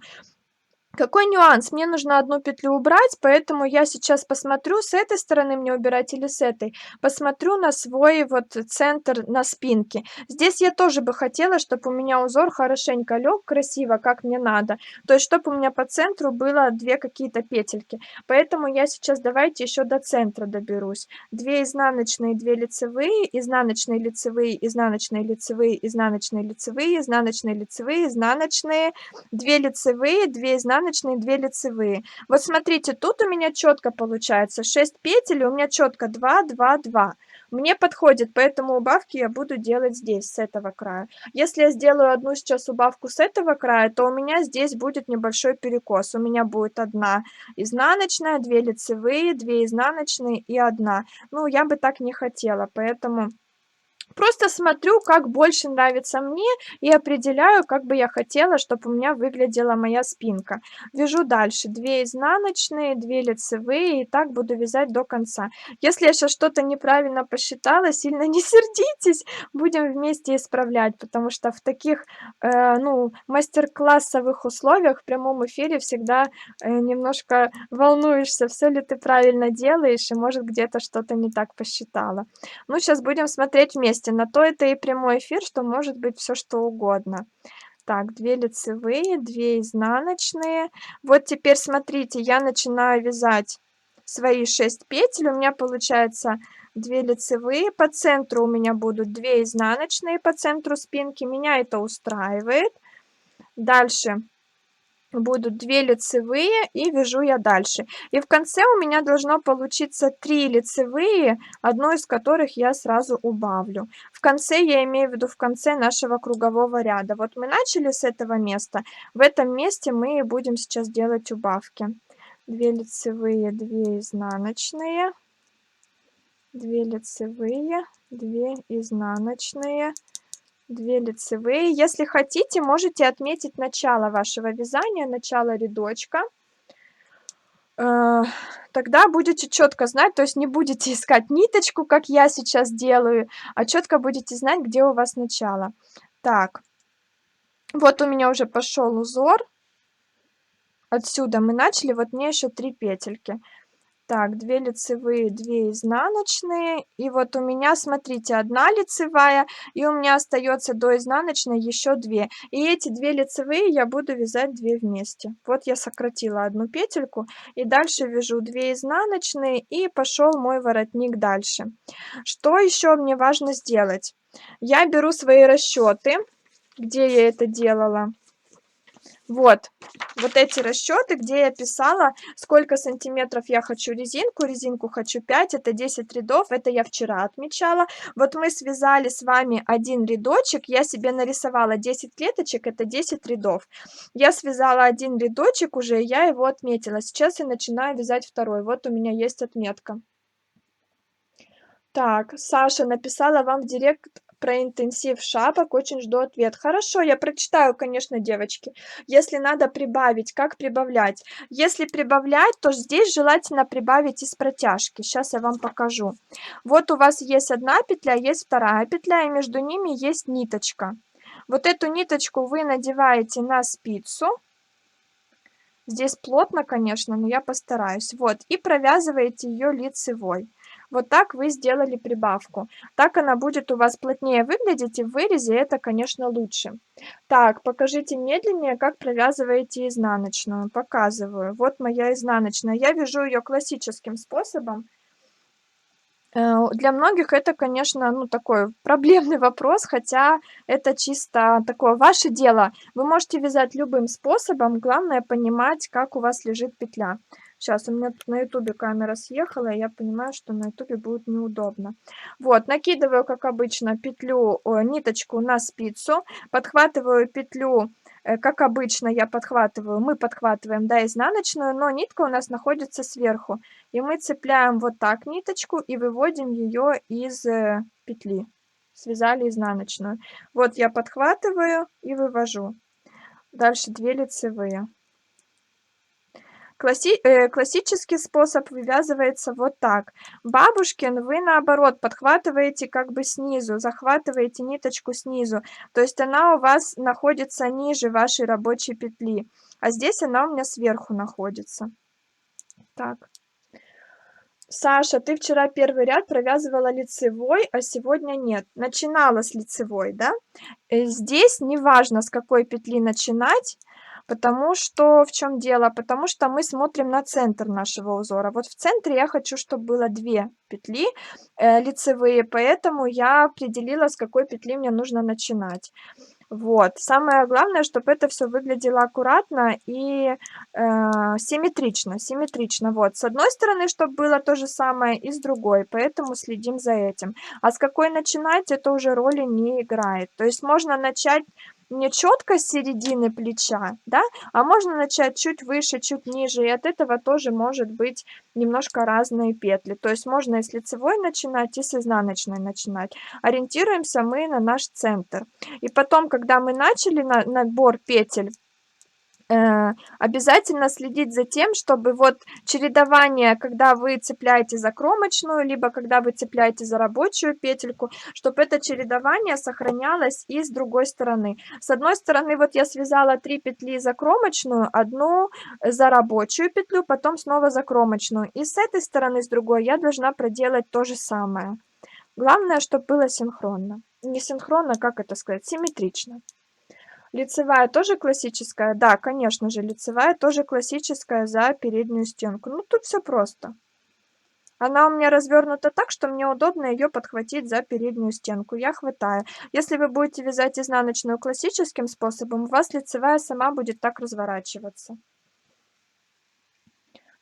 Какой нюанс? Мне нужно одну петлю убрать, поэтому я сейчас посмотрю, с этой стороны мне убирать или с этой. Посмотрю на свой вот центр на спинке. Здесь я тоже бы хотела, чтобы у меня узор хорошенько лег, красиво, как мне надо. То есть, чтобы у меня по центру было 2 какие-то петельки. Поэтому я сейчас давайте еще до центра доберусь. 2 изнаночные, 2 лицевые, изнаночные, лицевые, изнаночные, лицевые, изнаночные, лицевые, изнаночные, лицевые, изнаночные, 2 лицевые, 2 изнаночные, 2 лицевые. Вот смотрите, тут у меня четко получается 6 петель, и у меня четко 2, 2, 2. Мне подходит, поэтому убавки я буду делать здесь, с этого края. Если я сделаю одну сейчас убавку с этого края, то у меня здесь будет небольшой перекос. У меня будет 1 изнаночная, 2 лицевые, 2 изнаночные и 1. Ну, я бы так не хотела, поэтому просто смотрю, как больше нравится мне, и определяю, как бы я хотела, чтобы у меня выглядела моя спинка. Вяжу дальше 2 изнаночные, 2 лицевые, и так буду вязать до конца. Если я сейчас что-то неправильно посчитала, сильно не сердитесь, будем вместе исправлять, потому что в таких, ну, мастер-классовых условиях в прямом эфире всегда немножко волнуешься, все ли ты правильно делаешь, и может где-то что-то не так посчитала. Ну, сейчас будем смотреть вместе. На то это и прямой эфир, что может быть все что угодно. Так, 2 лицевые, 2 изнаночные. Вот теперь смотрите, я начинаю вязать свои 6 петель. У меня получается 2 лицевые, по центру у меня будут 2 изнаночные по центру спинки. Меня это устраивает. Дальше будут 2 лицевые, и вяжу я дальше. И в конце у меня должно получиться 3 лицевые, одну из которых я сразу убавлю. В конце, я имею в виду в конце нашего кругового ряда. Вот мы начали с этого места, в этом месте мы и будем сейчас делать убавки. 2 лицевые, 2 изнаночные. 2 лицевые, 2 изнаночные, 2 лицевые. Если хотите, можете отметить начало вашего вязания, начало рядочка. Тогда будете четко знать, то есть не будете искать ниточку, как я сейчас делаю, а четко будете знать, где у вас начало. Так, вот у меня уже пошел узор. Отсюда мы начали, вот мне еще 3 петельки. Так, 2 лицевые, 2 изнаночные. И вот у меня, смотрите, 1 лицевая, и у меня остается до изнаночной еще 2. И эти 2 лицевые я буду вязать 2 вместе. Вот я сократила 1 петельку, и дальше вяжу 2 изнаночные, и пошел мой воротник дальше. Что еще мне важно сделать? Я беру свои расчеты, где я это делала. Вот эти расчеты, где я писала, сколько сантиметров я хочу резинку. Резинку хочу 5, это 10 рядов, это я вчера отмечала. Вот мы связали с вами один рядочек, я себе нарисовала 10 клеточек, это 10 рядов. Я связала один рядочек уже, я его отметила. Сейчас я начинаю вязать второй. Вот у меня есть отметка. Так, Саша написала вам в директ про интенсив шапок, очень жду ответ. Хорошо, я прочитаю, конечно, девочки. Если надо прибавить, как прибавлять? Если прибавлять, то здесь желательно прибавить из протяжки. Сейчас я вам покажу. Вот у вас есть одна петля, есть вторая петля, и между ними есть ниточка. Вот эту ниточку вы надеваете на спицу. Здесь плотно, конечно, но я постараюсь. Вот, и провязываете ее лицевой. Вот так вы сделали прибавку. Так она будет у вас плотнее выглядеть, и в вырезе это, конечно, лучше. Так, покажите медленнее, как провязываете изнаночную. Показываю. Вот моя изнаночная. Я вяжу ее классическим способом. Для многих это, конечно, ну, такой проблемный вопрос, хотя это чисто такое ваше дело. Вы можете вязать любым способом, главное понимать, как у вас лежит петля. Сейчас у меня тут на ютубе камера съехала, и я понимаю, что на ютубе будет неудобно. Вот, накидываю, как обычно, петлю, ниточку на спицу, подхватываю петлю, как обычно я подхватываю, мы подхватываем, да, изнаночную, но нитка у нас находится сверху. И мы цепляем вот так ниточку и выводим ее из петли. Связали изнаночную. Вот я подхватываю и вывожу. Дальше 2 лицевые. Классический способ вывязывается вот так. Бабушкин вы наоборот подхватываете как бы снизу, захватываете ниточку снизу. То есть она у вас находится ниже вашей рабочей петли. А здесь она у меня сверху находится. Так. Саша, ты вчера первый ряд провязывала лицевой, а сегодня нет. Начинала с лицевой, да? Здесь неважно, с какой петли начинать, потому что в чем дело? Потому что мы смотрим на центр нашего узора. Вот в центре я хочу, чтобы было 2 петли лицевые, поэтому я определила, с какой петли мне нужно начинать. Вот. Самое главное, чтобы это все выглядело аккуратно и симметрично, симметрично. Вот. С одной стороны, чтобы было то же самое, и с другой, поэтому следим за этим. А с какой начинать, это уже роли не играет. То есть можно начать не четко с середины плеча, да, а можно начать чуть выше, чуть ниже, и от этого тоже может быть немножко разные петли. То есть можно и с лицевой начинать, и с изнаночной начинать. Ориентируемся мы на наш центр. И потом, когда мы начали набор петель, обязательно следить за тем, чтобы вот чередование, когда вы цепляете за кромочную, либо когда вы цепляете за рабочую петельку, чтобы это чередование сохранялось и с другой стороны. С одной стороны, вот я связала 3 петли за кромочную, одну за рабочую петлю, потом снова за кромочную. И с этой стороны, с другой, я должна проделать то же самое. Главное, чтобы было синхронно. Не синхронно, как это сказать, симметрично. Лицевая тоже классическая? Да, конечно же, лицевая тоже классическая за переднюю стенку. Ну, тут все просто. Она у меня развернута так, что мне удобно ее подхватить за переднюю стенку. Я хватаю. Если вы будете вязать изнаночную классическим способом, у вас лицевая сама будет так разворачиваться.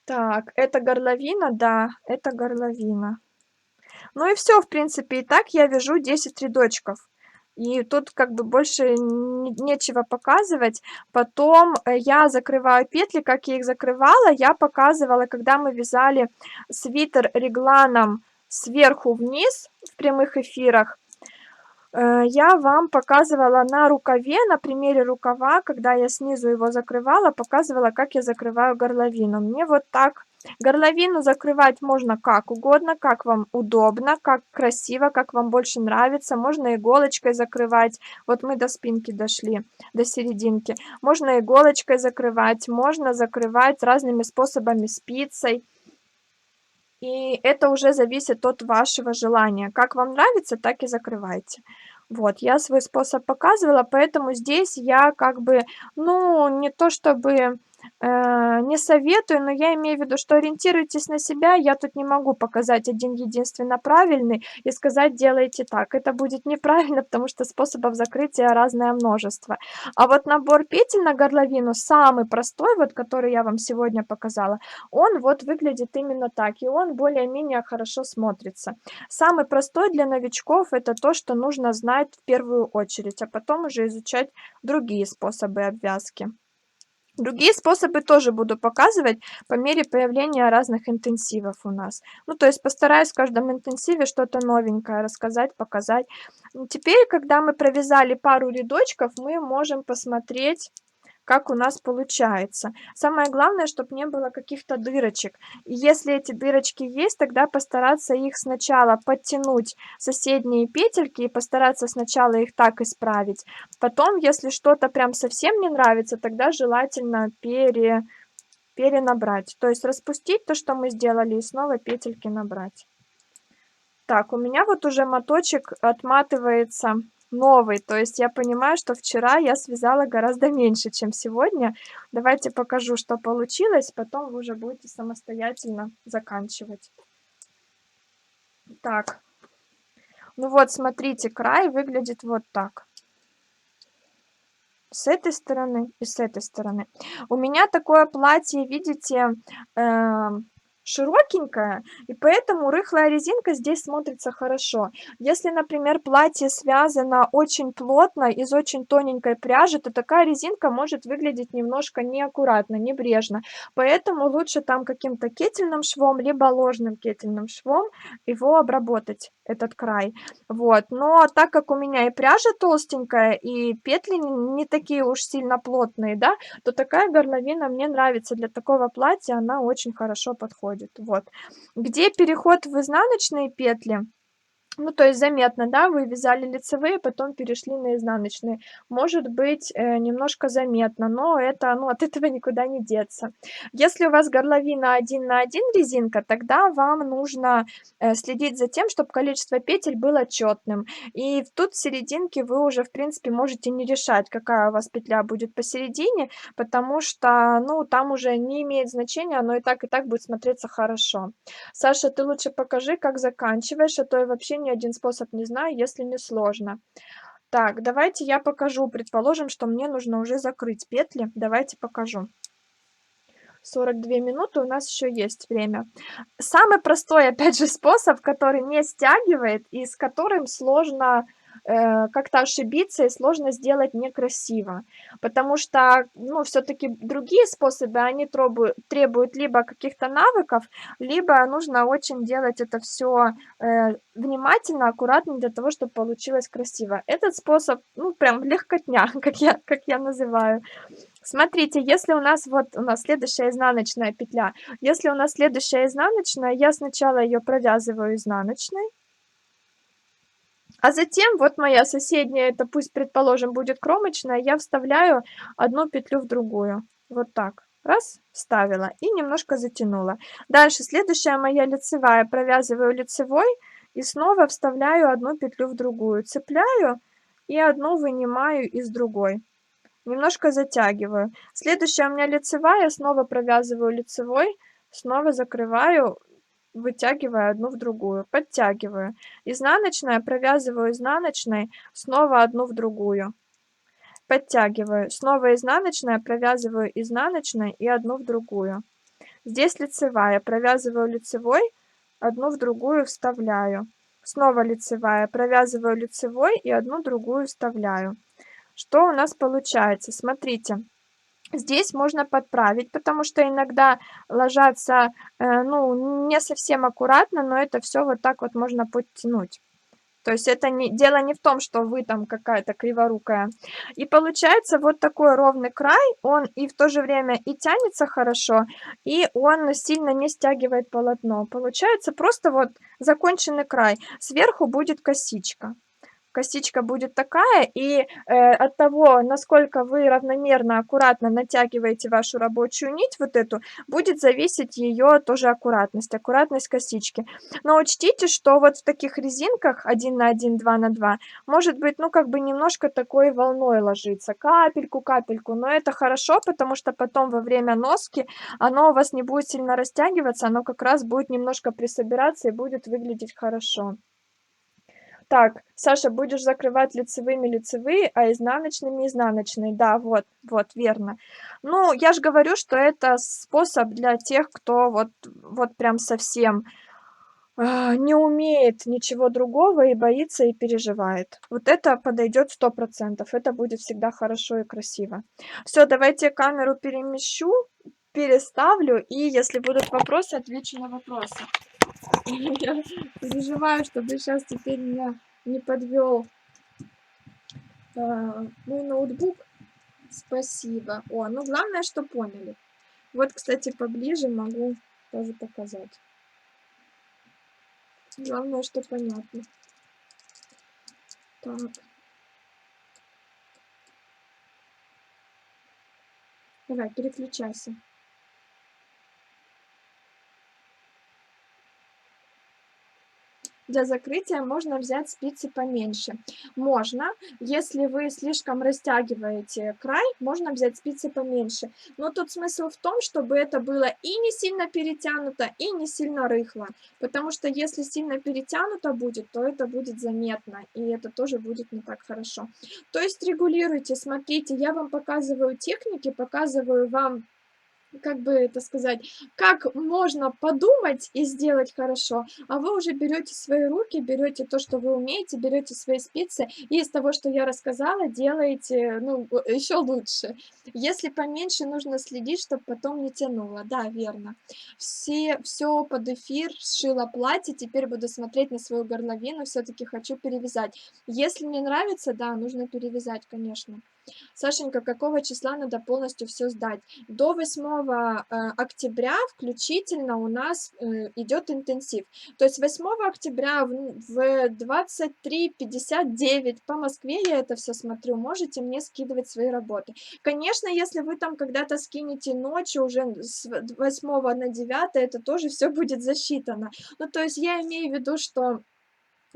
Так, это горловина? Да, это горловина. Ну и все, в принципе, и так я вяжу 10 рядочков. И тут как бы больше нечего показывать. Потом я закрываю петли, как я их закрывала, я показывала, когда мы вязали свитер регланом сверху вниз в прямых эфирах я вам показывала на рукаве, на примере рукава, когда я снизу его закрывала, показывала, как я закрываю горловину. Мне вот так горловину закрывать можно как угодно, как вам удобно, как красиво, как вам больше нравится. Можно иголочкой закрывать. Вот мы до спинки дошли, до серединки. Можно иголочкой закрывать, можно закрывать разными способами, спицей. И это уже зависит от вашего желания. Как вам нравится, так и закрывайте. Вот, я свой способ показывала, поэтому здесь я как бы, ну, не то чтобы не советую, но я имею в виду, что ориентируйтесь на себя. Я тут не могу показать один единственно правильный и сказать делайте так. Это будет неправильно, потому что способов закрытия разное множество. А вот набор петель на горловину самый простой, вот который я вам сегодня показала, он вот выглядит именно так, и он более-менее хорошо смотрится. Самый простой для новичков это то, что нужно знать в первую очередь, а потом уже изучать другие способы обвязки. Другие способы тоже буду показывать по мере появления разных интенсивов у нас. Ну, то есть постараюсь в каждом интенсиве что-то новенькое рассказать, показать. Теперь, когда мы провязали пару рядочков, мы можем посмотреть, как у нас получается. Самое главное, чтобы не было каких-то дырочек. И если эти дырочки есть, тогда постараться их сначала подтянуть соседние петельки и постараться сначала их так исправить. Потом, если что-то прям совсем не нравится, тогда желательно перенабрать. То есть распустить то, что мы сделали, и снова петельки набрать. Так, у меня вот уже моточек отматывается новый, то есть я понимаю, что вчера я связала гораздо меньше, чем сегодня. Давайте покажу, что получилось, потом вы уже будете самостоятельно заканчивать. Так, ну вот, смотрите, край выглядит вот так. С этой стороны и с этой стороны. У меня такое платье, видите, широкенькое, и поэтому рыхлая резинка здесь смотрится хорошо. Если, например, платье связано очень плотно из очень тоненькой пряжи, то такая резинка может выглядеть немножко неаккуратно, небрежно. Поэтому лучше там каким-то кетельным швом, либо ложным кетельным швом его обработать, этот край. Вот, но так как у меня и пряжа толстенькая, и петли не такие уж сильно плотные, да, то такая горловина мне нравится. Для такого платья она очень хорошо подходит. Вот. Где переход в изнаночные петли, ну, то есть заметно, да, вы вязали лицевые, потом перешли на изнаночные. Может быть, немножко заметно, но это, ну, от этого никуда не деться. Если у вас горловина 1 на 1 резинка, тогда вам нужно следить за тем, чтобы количество петель было четным. И тут в серединке вы уже, в принципе, можете не решать, какая у вас петля будет посередине, потому что, ну, там уже не имеет значения, оно и так будет смотреться хорошо. Саша, ты лучше покажи, как заканчиваешь, а то я вообще ни один способ не знаю, если не сложно. Так, давайте я покажу. Предположим, что мне нужно уже закрыть петли. Давайте покажу. 42 минуты, у нас еще есть время. Самый простой, опять же, способ, который не стягивает и с которым сложно как-то ошибиться и сложно сделать некрасиво. Потому что, ну, все-таки другие способы, они требуют либо каких-то навыков, либо нужно очень делать это все внимательно, аккуратно для того, чтобы получилось красиво. Этот способ, ну, прям легкотня, как я называю. Смотрите, если у нас следующая изнаночная петля, если у нас следующая изнаночная, я сначала ее провязываю изнаночной, а затем вот моя соседняя, это пусть, предположим, будет кромочная, я вставляю одну петлю в другую. Вот так. Раз, вставила и немножко затянула. Дальше следующая моя лицевая, провязываю лицевой и снова вставляю одну петлю в другую. Цепляю и одну вынимаю из другой. Немножко затягиваю. Следующая у меня лицевая, снова провязываю лицевой, снова закрываю, вытягиваю одну в другую, подтягиваю. Изнаночная, провязываю изнаночной, снова одну в другую. Подтягиваю, снова изнаночная, провязываю изнаночной и одну в другую. Здесь лицевая, провязываю лицевой, одну в другую вставляю. Снова лицевая, провязываю лицевой и одну другую вставляю. Что у нас получается? Смотрите, Здесь можно подправить, потому что иногда ложатся, ну, не совсем аккуратно, но это все вот так вот можно подтянуть. То есть это не дело не в том, что вы там какая-то криворукая. И получается вот такой ровный край, он и в то же время и тянется хорошо, и он сильно не стягивает полотно. Получается просто вот законченный край. Сверху будет косичка. Косичка будет такая, и, от того, насколько вы равномерно, аккуратно натягиваете вашу рабочую нить, вот эту, будет зависеть ее тоже аккуратность косички. Но учтите, что вот в таких резинках 1 на 1, 2 на 2 может быть, ну, как бы немножко такой волной ложиться, капельку-капельку, но это хорошо, потому что потом во время носки оно у вас не будет сильно растягиваться, оно как раз будет немножко присобираться и будет выглядеть хорошо. Так, Саша, будешь закрывать лицевыми лицевые, а изнаночными изнаночные. Да, вот, вот, верно. Ну, я ж говорю, что это способ для тех, кто вот прям совсем, не умеет ничего другого и боится, и переживает. Вот это подойдет 100%. Это будет всегда хорошо и красиво. Все, давайте я камеру перемещу, переставлю, и если будут вопросы, отвечу на вопросы. Я переживаю, чтобы сейчас теперь меня не подвел мой ноутбук. Спасибо. О, ну главное, что поняли. Вот, кстати, поближе могу тоже показать. Главное, что понятно. Так. Давай, переключайся. Для закрытия можно взять спицы поменьше. Можно, если вы слишком растягиваете край, можно взять спицы поменьше. Но тут смысл в том, чтобы это было и не сильно перетянуто, и не сильно рыхло. Потому что если сильно перетянуто будет, то это будет заметно, и это тоже будет не так хорошо. То есть регулируйте, смотрите, я вам показываю техники, показываю вам, как бы это сказать, как можно подумать и сделать хорошо, а вы уже берете свои руки, берете то, что вы умеете, берете свои спицы, и из того, что я рассказала, делаете, ну, еще лучше. Если поменьше, нужно следить, чтобы потом не тянуло. Да, верно. Все под эфир, сшила платье, теперь буду смотреть на свою горловину, все-таки хочу перевязать. Если не нравится, да, нужно перевязать, конечно. Сашенька, какого числа надо полностью все сдать? До 8 октября включительно у нас идет интенсив. То есть 8 октября в 23:59 по Москве, я это все смотрю, можете мне скидывать свои работы. Конечно, если вы там когда-то скинете ночью, уже с 8 на 9, это тоже все будет засчитано. Ну, то есть я имею в виду, что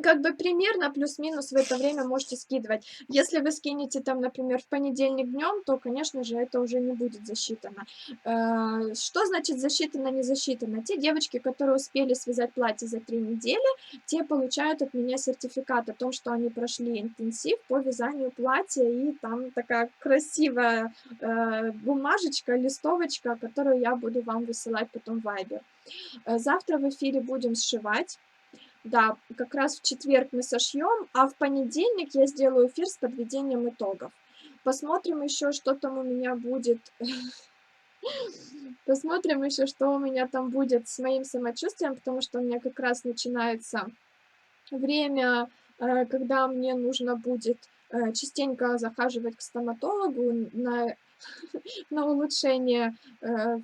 как бы примерно плюс-минус в это время можете скидывать. Если вы скинете там, например, в понедельник днем, то, конечно же, это уже не будет засчитано. Что значит засчитано, не засчитано? Те девочки, которые успели связать платье за 3 недели, те получают от меня сертификат о том, что они прошли интенсив по вязанию платья, и там такая красивая бумажечка, листовочка, которую я буду вам высылать потом в Viber. Завтра в эфире будем сшивать. Да, как раз в четверг мы сошьем, а в понедельник я сделаю эфир с подведением итогов. Посмотрим еще, что там у меня будет. Посмотрим еще, что у меня там будет с моим самочувствием, потому что у меня как раз начинается время, когда мне нужно будет частенько захаживать к стоматологу на улучшение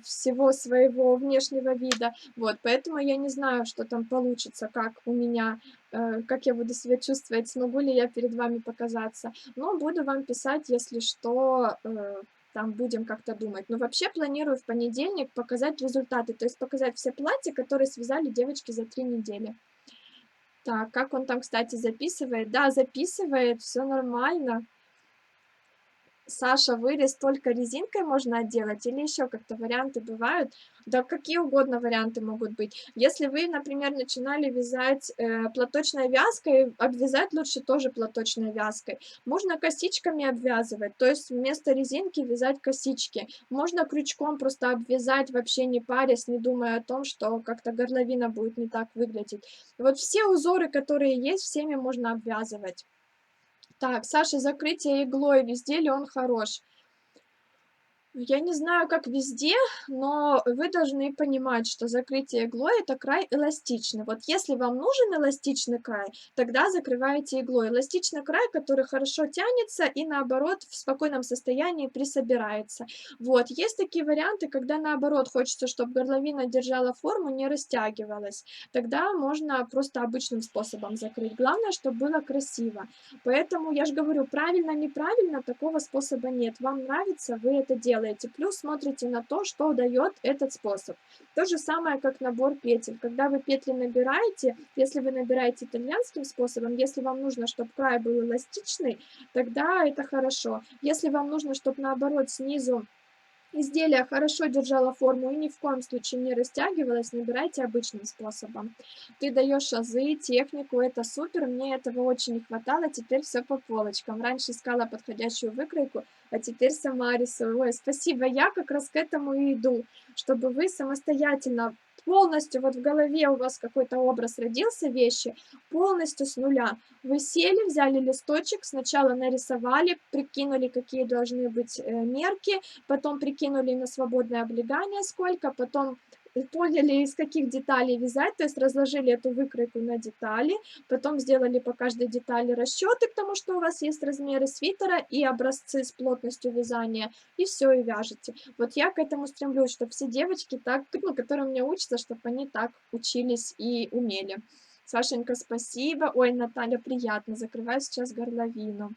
всего своего внешнего вида. Вот, поэтому я не знаю, что там получится, как у меня, как я буду себя чувствовать, смогу ли я перед вами показаться. Но буду вам писать, если что, там будем как-то думать. Но вообще планирую в понедельник показать результаты, то есть показать все платья, которые связали девочки за 3 недели. Так, как он там, кстати, записывает? Да, записывает, все нормально. Саша, вырез только резинкой можно отделать или еще как-то варианты бывают? Да какие угодно варианты могут быть. Если вы, например, начинали вязать платочной вязкой, обвязать лучше тоже платочной вязкой. Можно косичками обвязывать, то есть вместо резинки вязать косички. Можно крючком просто обвязать, вообще не парясь, не думая о том, что как-то горловина будет не так выглядеть. Вот все узоры, которые есть, всеми можно обвязывать. Так, Саша, закрытие иглой везде ли он хорош? Я не знаю, как везде, но вы должны понимать, что закрытие иглой — это край эластичный. Вот если вам нужен эластичный край, тогда закрываете иглой. Эластичный край, который хорошо тянется и, наоборот, в спокойном состоянии присобирается. Вот. Есть такие варианты, когда, наоборот, хочется, чтобы горловина держала форму, не растягивалась. Тогда можно просто обычным способом закрыть. Главное, чтобы было красиво. Поэтому я же говорю, правильно-неправильно, такого способа нет. Вам нравится, вы это делаете. Плюс смотрите на то, что дает этот способ. То же самое, как набор петель. Когда вы петли набираете, если вы набираете итальянским способом, если вам нужно, чтобы край был эластичный, тогда это хорошо. Если вам нужно, чтобы наоборот снизу изделие хорошо держало форму и ни в коем случае не растягивалось, набирайте обычным способом. Ты даешь азы, технику, это супер, мне этого очень не хватало, теперь все по полочкам. Раньше искала подходящую выкройку, а теперь сама рисую. Ой, спасибо, я как раз к этому и иду, чтобы вы самостоятельно полностью, вот в голове у вас какой-то образ родился вещи, полностью с нуля. Вы сели, взяли листочек, сначала нарисовали, прикинули, какие должны быть мерки, потом прикинули на свободное облегание сколько, потом поняли, из каких деталей вязать, то есть разложили эту выкройку на детали, потом сделали по каждой детали расчеты, потому что у вас есть размеры свитера и образцы с плотностью вязания, и все, и вяжете. Вот я к этому стремлюсь, чтобы все девочки так, ну, которые у меня учатся, чтобы они так учились и умели. Сашенька, спасибо. Ой, Наталья, приятно. Закрываю сейчас горловину.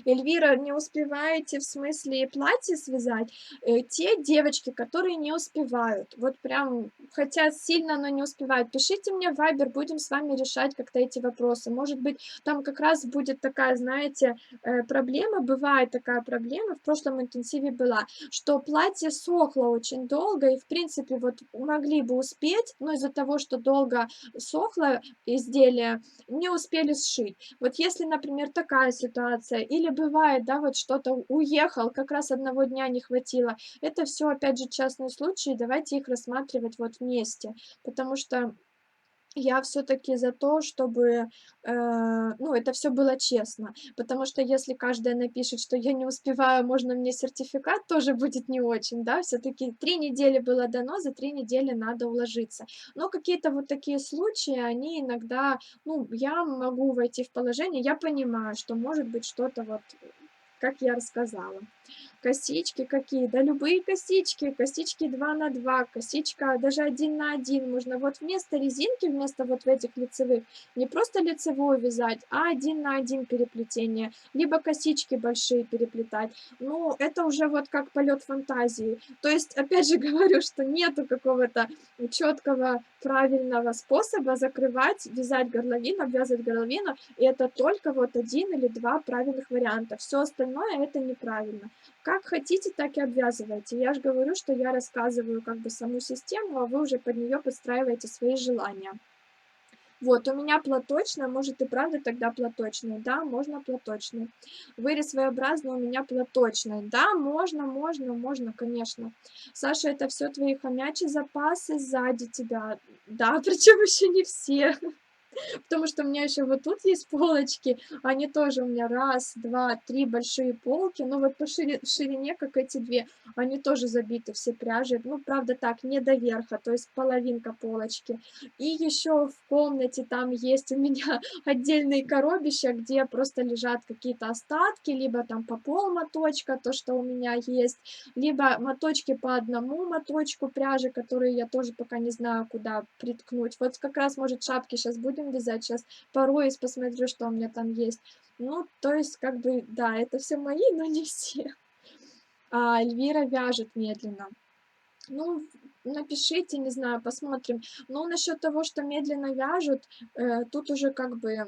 Эльвира, не успеваете, в смысле, платье связать? Те девочки, которые не успевают, вот прям хотят сильно, но не успевают, пишите мне в Viber, будем с вами решать как-то эти вопросы. Может быть, там как раз будет такая, знаете, проблема, бывает такая проблема, в прошлом интенсиве была, что платье сохло очень долго, и, в принципе, вот могли бы успеть, но из-за того, что долго сохло изделие, не успели сшить. Вот если, например, такая ситуация, или бывает, да, вот что-то уехал, как раз одного дня не хватило, это все, опять же, частные случаи, давайте их рассматривать вот вместе, потому что я все таки за то, чтобы, ну, это все было честно, потому что если каждая напишет, что я не успеваю, можно мне сертификат, тоже будет не очень, да. Все таки 3 недели было дано, за 3 недели надо уложиться. Но какие-то вот такие случаи, они иногда, ну, я могу войти в положение, я понимаю, что может быть что-то вот, как я рассказала. Косички какие? Да любые косички, косички 2 на 2, косичка даже 1 на 1 можно. Вот вместо резинки, вместо вот в этих лицевых, не просто лицевую вязать, а 1 на 1 переплетение, либо косички большие переплетать. Ну, это уже вот как полет фантазии. То есть, опять же говорю, что нету какого-то четкого правильного способа закрывать, вязать горловину, обвязывать горловину, и это только вот один или два правильных варианта. Все остальное это неправильно. Как хотите, так и обвязывайте. Я же говорю, что я рассказываю как бы саму систему, а вы уже под нее подстраиваете свои желания. Вот, у меня платочная, может и правда тогда платочная. Да, можно платочная. Вырез своеобразный, у меня платочная. Да, можно, конечно. Саша, это все твои хомячие запасы сзади тебя. Да, причем еще не все. Потому что у меня еще вот тут есть полочки, они тоже у меня раз, два, три большие полки, но вот по ширине, как эти две, они тоже забиты все пряжей. Ну, правда, так, не до верха, то есть половинка полочки. И еще в комнате там есть у меня отдельные коробища, где просто лежат какие-то остатки, либо там по пол моточка, то, что у меня есть, либо моточки по одному моточку пряжи, которые я тоже пока не знаю, куда приткнуть. Вот как раз, может, шапки сейчас будем вязать, сейчас пороюсь, посмотрю, что у меня там есть. Ну, то есть, как бы, да, это все мои, но не все. А Эльвира вяжет медленно. Ну, напишите, не знаю, посмотрим. Но насчет того, что медленно вяжут, тут уже как бы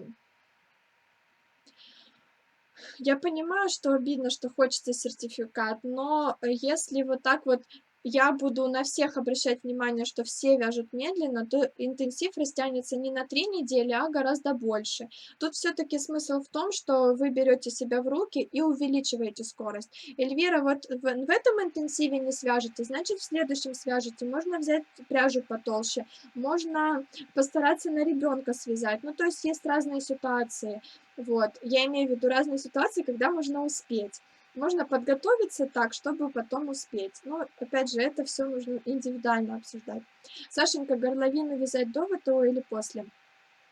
я понимаю, что обидно, что хочется сертификат, но если вот так вот я буду на всех обращать внимание, что все вяжут медленно, то интенсив растянется не на 3 недели, а гораздо больше. Тут все-таки смысл в том, что вы берете себя в руки и увеличиваете скорость. Эльвира, вот в этом интенсиве не свяжете, значит в следующем свяжете. Можно взять пряжу потолще, можно постараться на ребенка связать. Ну, то есть разные ситуации. Вот, я имею в виду разные ситуации, когда можно успеть. Можно подготовиться так, чтобы потом успеть. Но, опять же, это все нужно индивидуально обсуждать. Сашенька, горловину вязать до ВТО или после?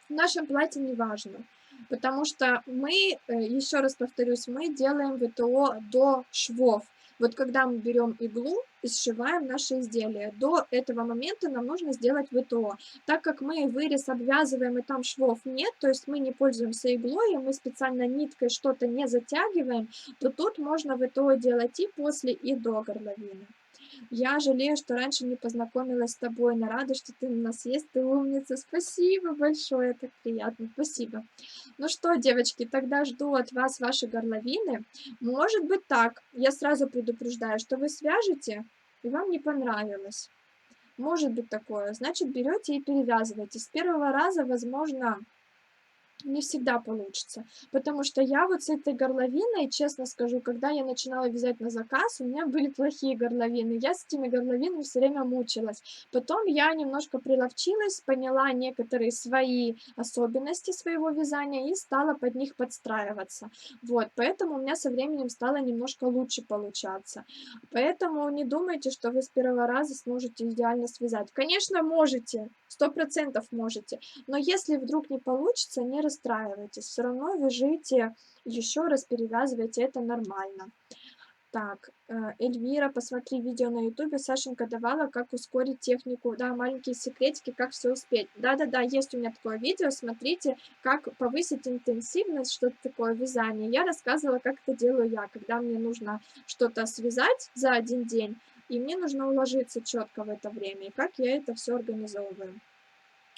В нашем платье не важно, потому что мы, еще раз повторюсь, мы делаем ВТО до швов. Вот когда мы берем иглу и сшиваем наше изделие, до этого момента нам нужно сделать ВТО. Так как мы вырез обвязываем и там швов нет, то есть мы не пользуемся иглой, и мы специально ниткой что-то не затягиваем, то тут можно ВТО делать и после, и до горловины. Я жалею, что раньше не познакомилась с тобой, но рада, что ты у нас есть, ты умница. Спасибо большое, так приятно, спасибо. Ну что, девочки, тогда жду от вас ваши горловины. Может быть так, я сразу предупреждаю, что вы свяжете, и вам не понравилось. Может быть такое. Значит, берете и перевязываете. С первого раза, возможно, не всегда получится, потому что я вот с этой горловиной, честно скажу, когда я начинала вязать на заказ, у меня были плохие горловины, я с этими горловинами все время мучилась. Потом я немножко приловчилась, поняла некоторые свои особенности своего вязания и стала под них подстраиваться. Вот, поэтому у меня со временем стало немножко лучше получаться. Поэтому не думайте, что вы с первого раза сможете идеально связать. Конечно, можете, 100% можете, но если вдруг не получится, не расстраивайтесь, все равно вяжите, еще раз перевязывайте, это нормально. Так, Эльвира, посмотри видео на ютубе, Сашенька давала, как ускорить технику, да, маленькие секретики, как все успеть. Да-да-да, есть у меня такое видео, смотрите, как повысить интенсивность, что-то такое вязание. Я рассказывала, как это делаю я, когда мне нужно что-то связать за один день, и мне нужно уложиться четко в это время, и как я это все организовываю.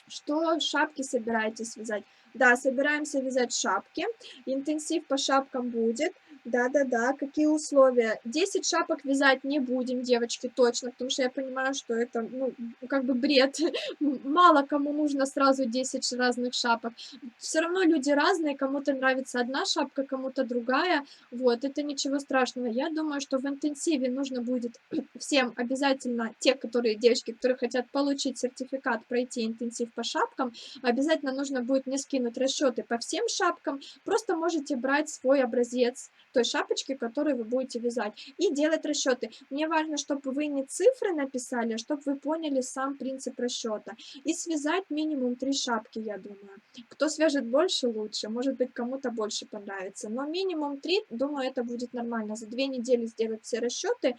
Что шапки собираетесь вязать? Да, собираемся вязать шапки. Интенсив по шапкам будет. Да-да-да, какие условия? 10 шапок вязать не будем, девочки, точно, потому что я понимаю, что это, ну, как бы бред. Мало кому нужно сразу 10 разных шапок. Все равно люди разные, кому-то нравится одна шапка, кому-то другая. Вот, это ничего страшного. Я думаю, что в интенсиве нужно будет всем обязательно, те, которые, девочки, которые хотят получить сертификат, пройти интенсив по шапкам, обязательно нужно будет мне скинуть расчеты по всем шапкам. Просто можете брать свой образец той шапочки, которую вы будете вязать, и делать расчеты. Мне важно, чтобы вы не цифры написали, а чтобы вы поняли сам принцип расчета. И связать минимум 3 шапки, я думаю. Кто свяжет больше, лучше. Может быть, кому-то больше понравится. Но минимум 3, думаю, это будет нормально. За 2 недели сделать все расчеты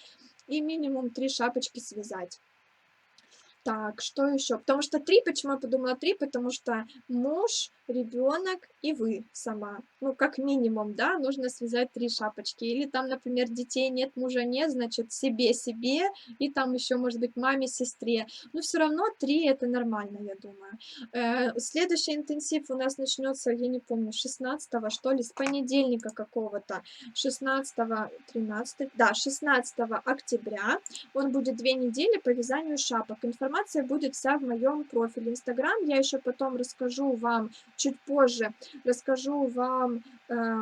и минимум 3 шапочки связать. Так, что еще? Потому что 3, почему я подумала 3? Потому что муж, ребенок и вы сама. Ну, как минимум, да, нужно связать 3 шапочки. Или там, например, детей нет, мужа нет, значит, себе и там еще, может быть, маме, сестре. Но все равно 3 это нормально, я думаю. Следующий интенсив у нас начнется, я не помню, 16 что ли, с понедельника какого-то. 16, 13, да, 16 октября. Он будет 2 недели по вязанию шапок. Информация будет вся в моем профиле Инстаграм. Я еще потом расскажу вам, чуть позже, расскажу вам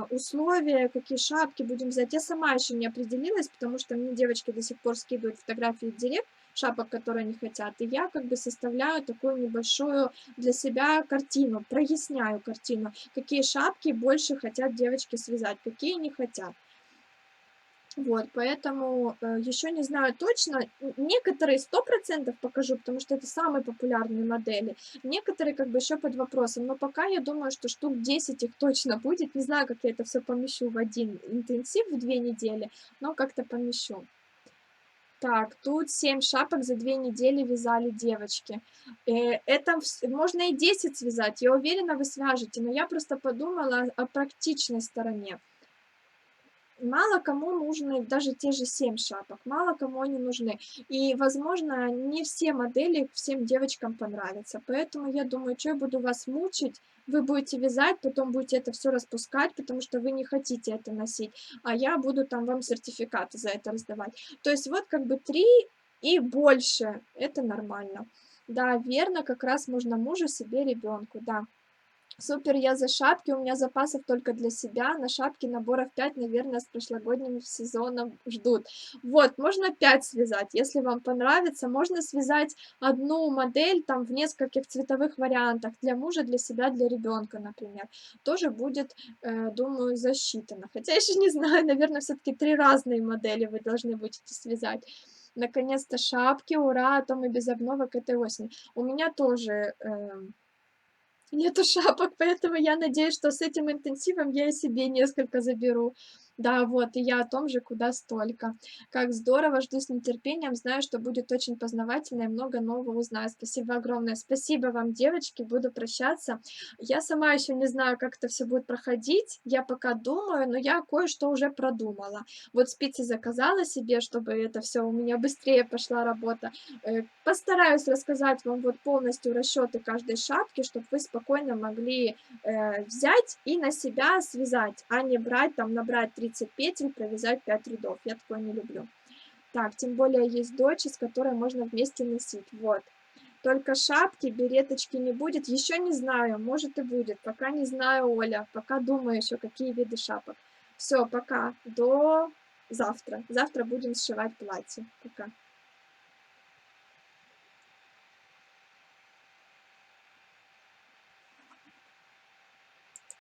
условия, какие шапки будем взять. Я сама еще не определилась, потому что мне девочки до сих пор скидывают фотографии в директ шапок, которые они хотят. И я как бы составляю такую небольшую для себя картину, проясняю картину, какие шапки больше хотят девочки связать, какие не хотят. Вот, поэтому, еще не знаю точно. Некоторые 100% покажу, потому что это самые популярные модели. Некоторые как бы еще под вопросом, но пока я думаю, что штук 10 их точно будет. Не знаю, как я это все помещу в один интенсив в 2 недели, но как-то помещу. Так, тут 7 шапок за 2 недели вязали девочки. Это можно и 10 связать, я уверена, вы свяжете, но я просто подумала о практичной стороне. Мало кому нужны даже те же 7 шапок, мало кому они нужны. И, возможно, не все модели всем девочкам понравятся. Поэтому я думаю, что я буду вас мучить, вы будете вязать, потом будете это все распускать, потому что вы не хотите это носить, а я буду там вам сертификаты за это раздавать. То есть вот как бы 3 и больше- это нормально. Да, верно, как раз можно мужу, себе, ребенку, да. Супер, я за шапки, у меня запасов только для себя. На шапки наборов 5, наверное, с прошлогодним сезоном ждут. Вот, можно 5 связать, если вам понравится. Можно связать одну модель там в нескольких цветовых вариантах для мужа, для себя, для ребенка, например. Тоже будет, думаю, засчитано. Хотя еще не знаю, наверное, все-таки 3 разные модели вы должны будете связать. Наконец-то шапки, ура, а то мы без обновок этой осени. У меня тоже нету шапок, поэтому я надеюсь, что с этим интенсивом я и себе несколько заберу. Да, вот, и я о том же, куда столько. Как здорово, жду с нетерпением, знаю, что будет очень познавательно и много нового узнаю. Спасибо огромное. Спасибо вам, девочки, буду прощаться. Я сама еще не знаю, как это все будет проходить, я пока думаю, но я кое-что уже продумала. Вот спицы заказала себе, чтобы это все у меня быстрее пошла работа. Постараюсь рассказать вам вот полностью расчеты каждой шапки, чтобы вы спокойно могли взять и на себя связать, а не брать, там, набрать 30 петель, провязать 5 рядов. Я такое не люблю. Так, тем более есть дочь, с которой можно вместе носить. Вот. Только шапки, береточки не будет. Еще не знаю, может и будет. Пока не знаю, Оля. Пока думаю еще, какие виды шапок. Все, пока. До завтра. Завтра будем сшивать платье. Пока.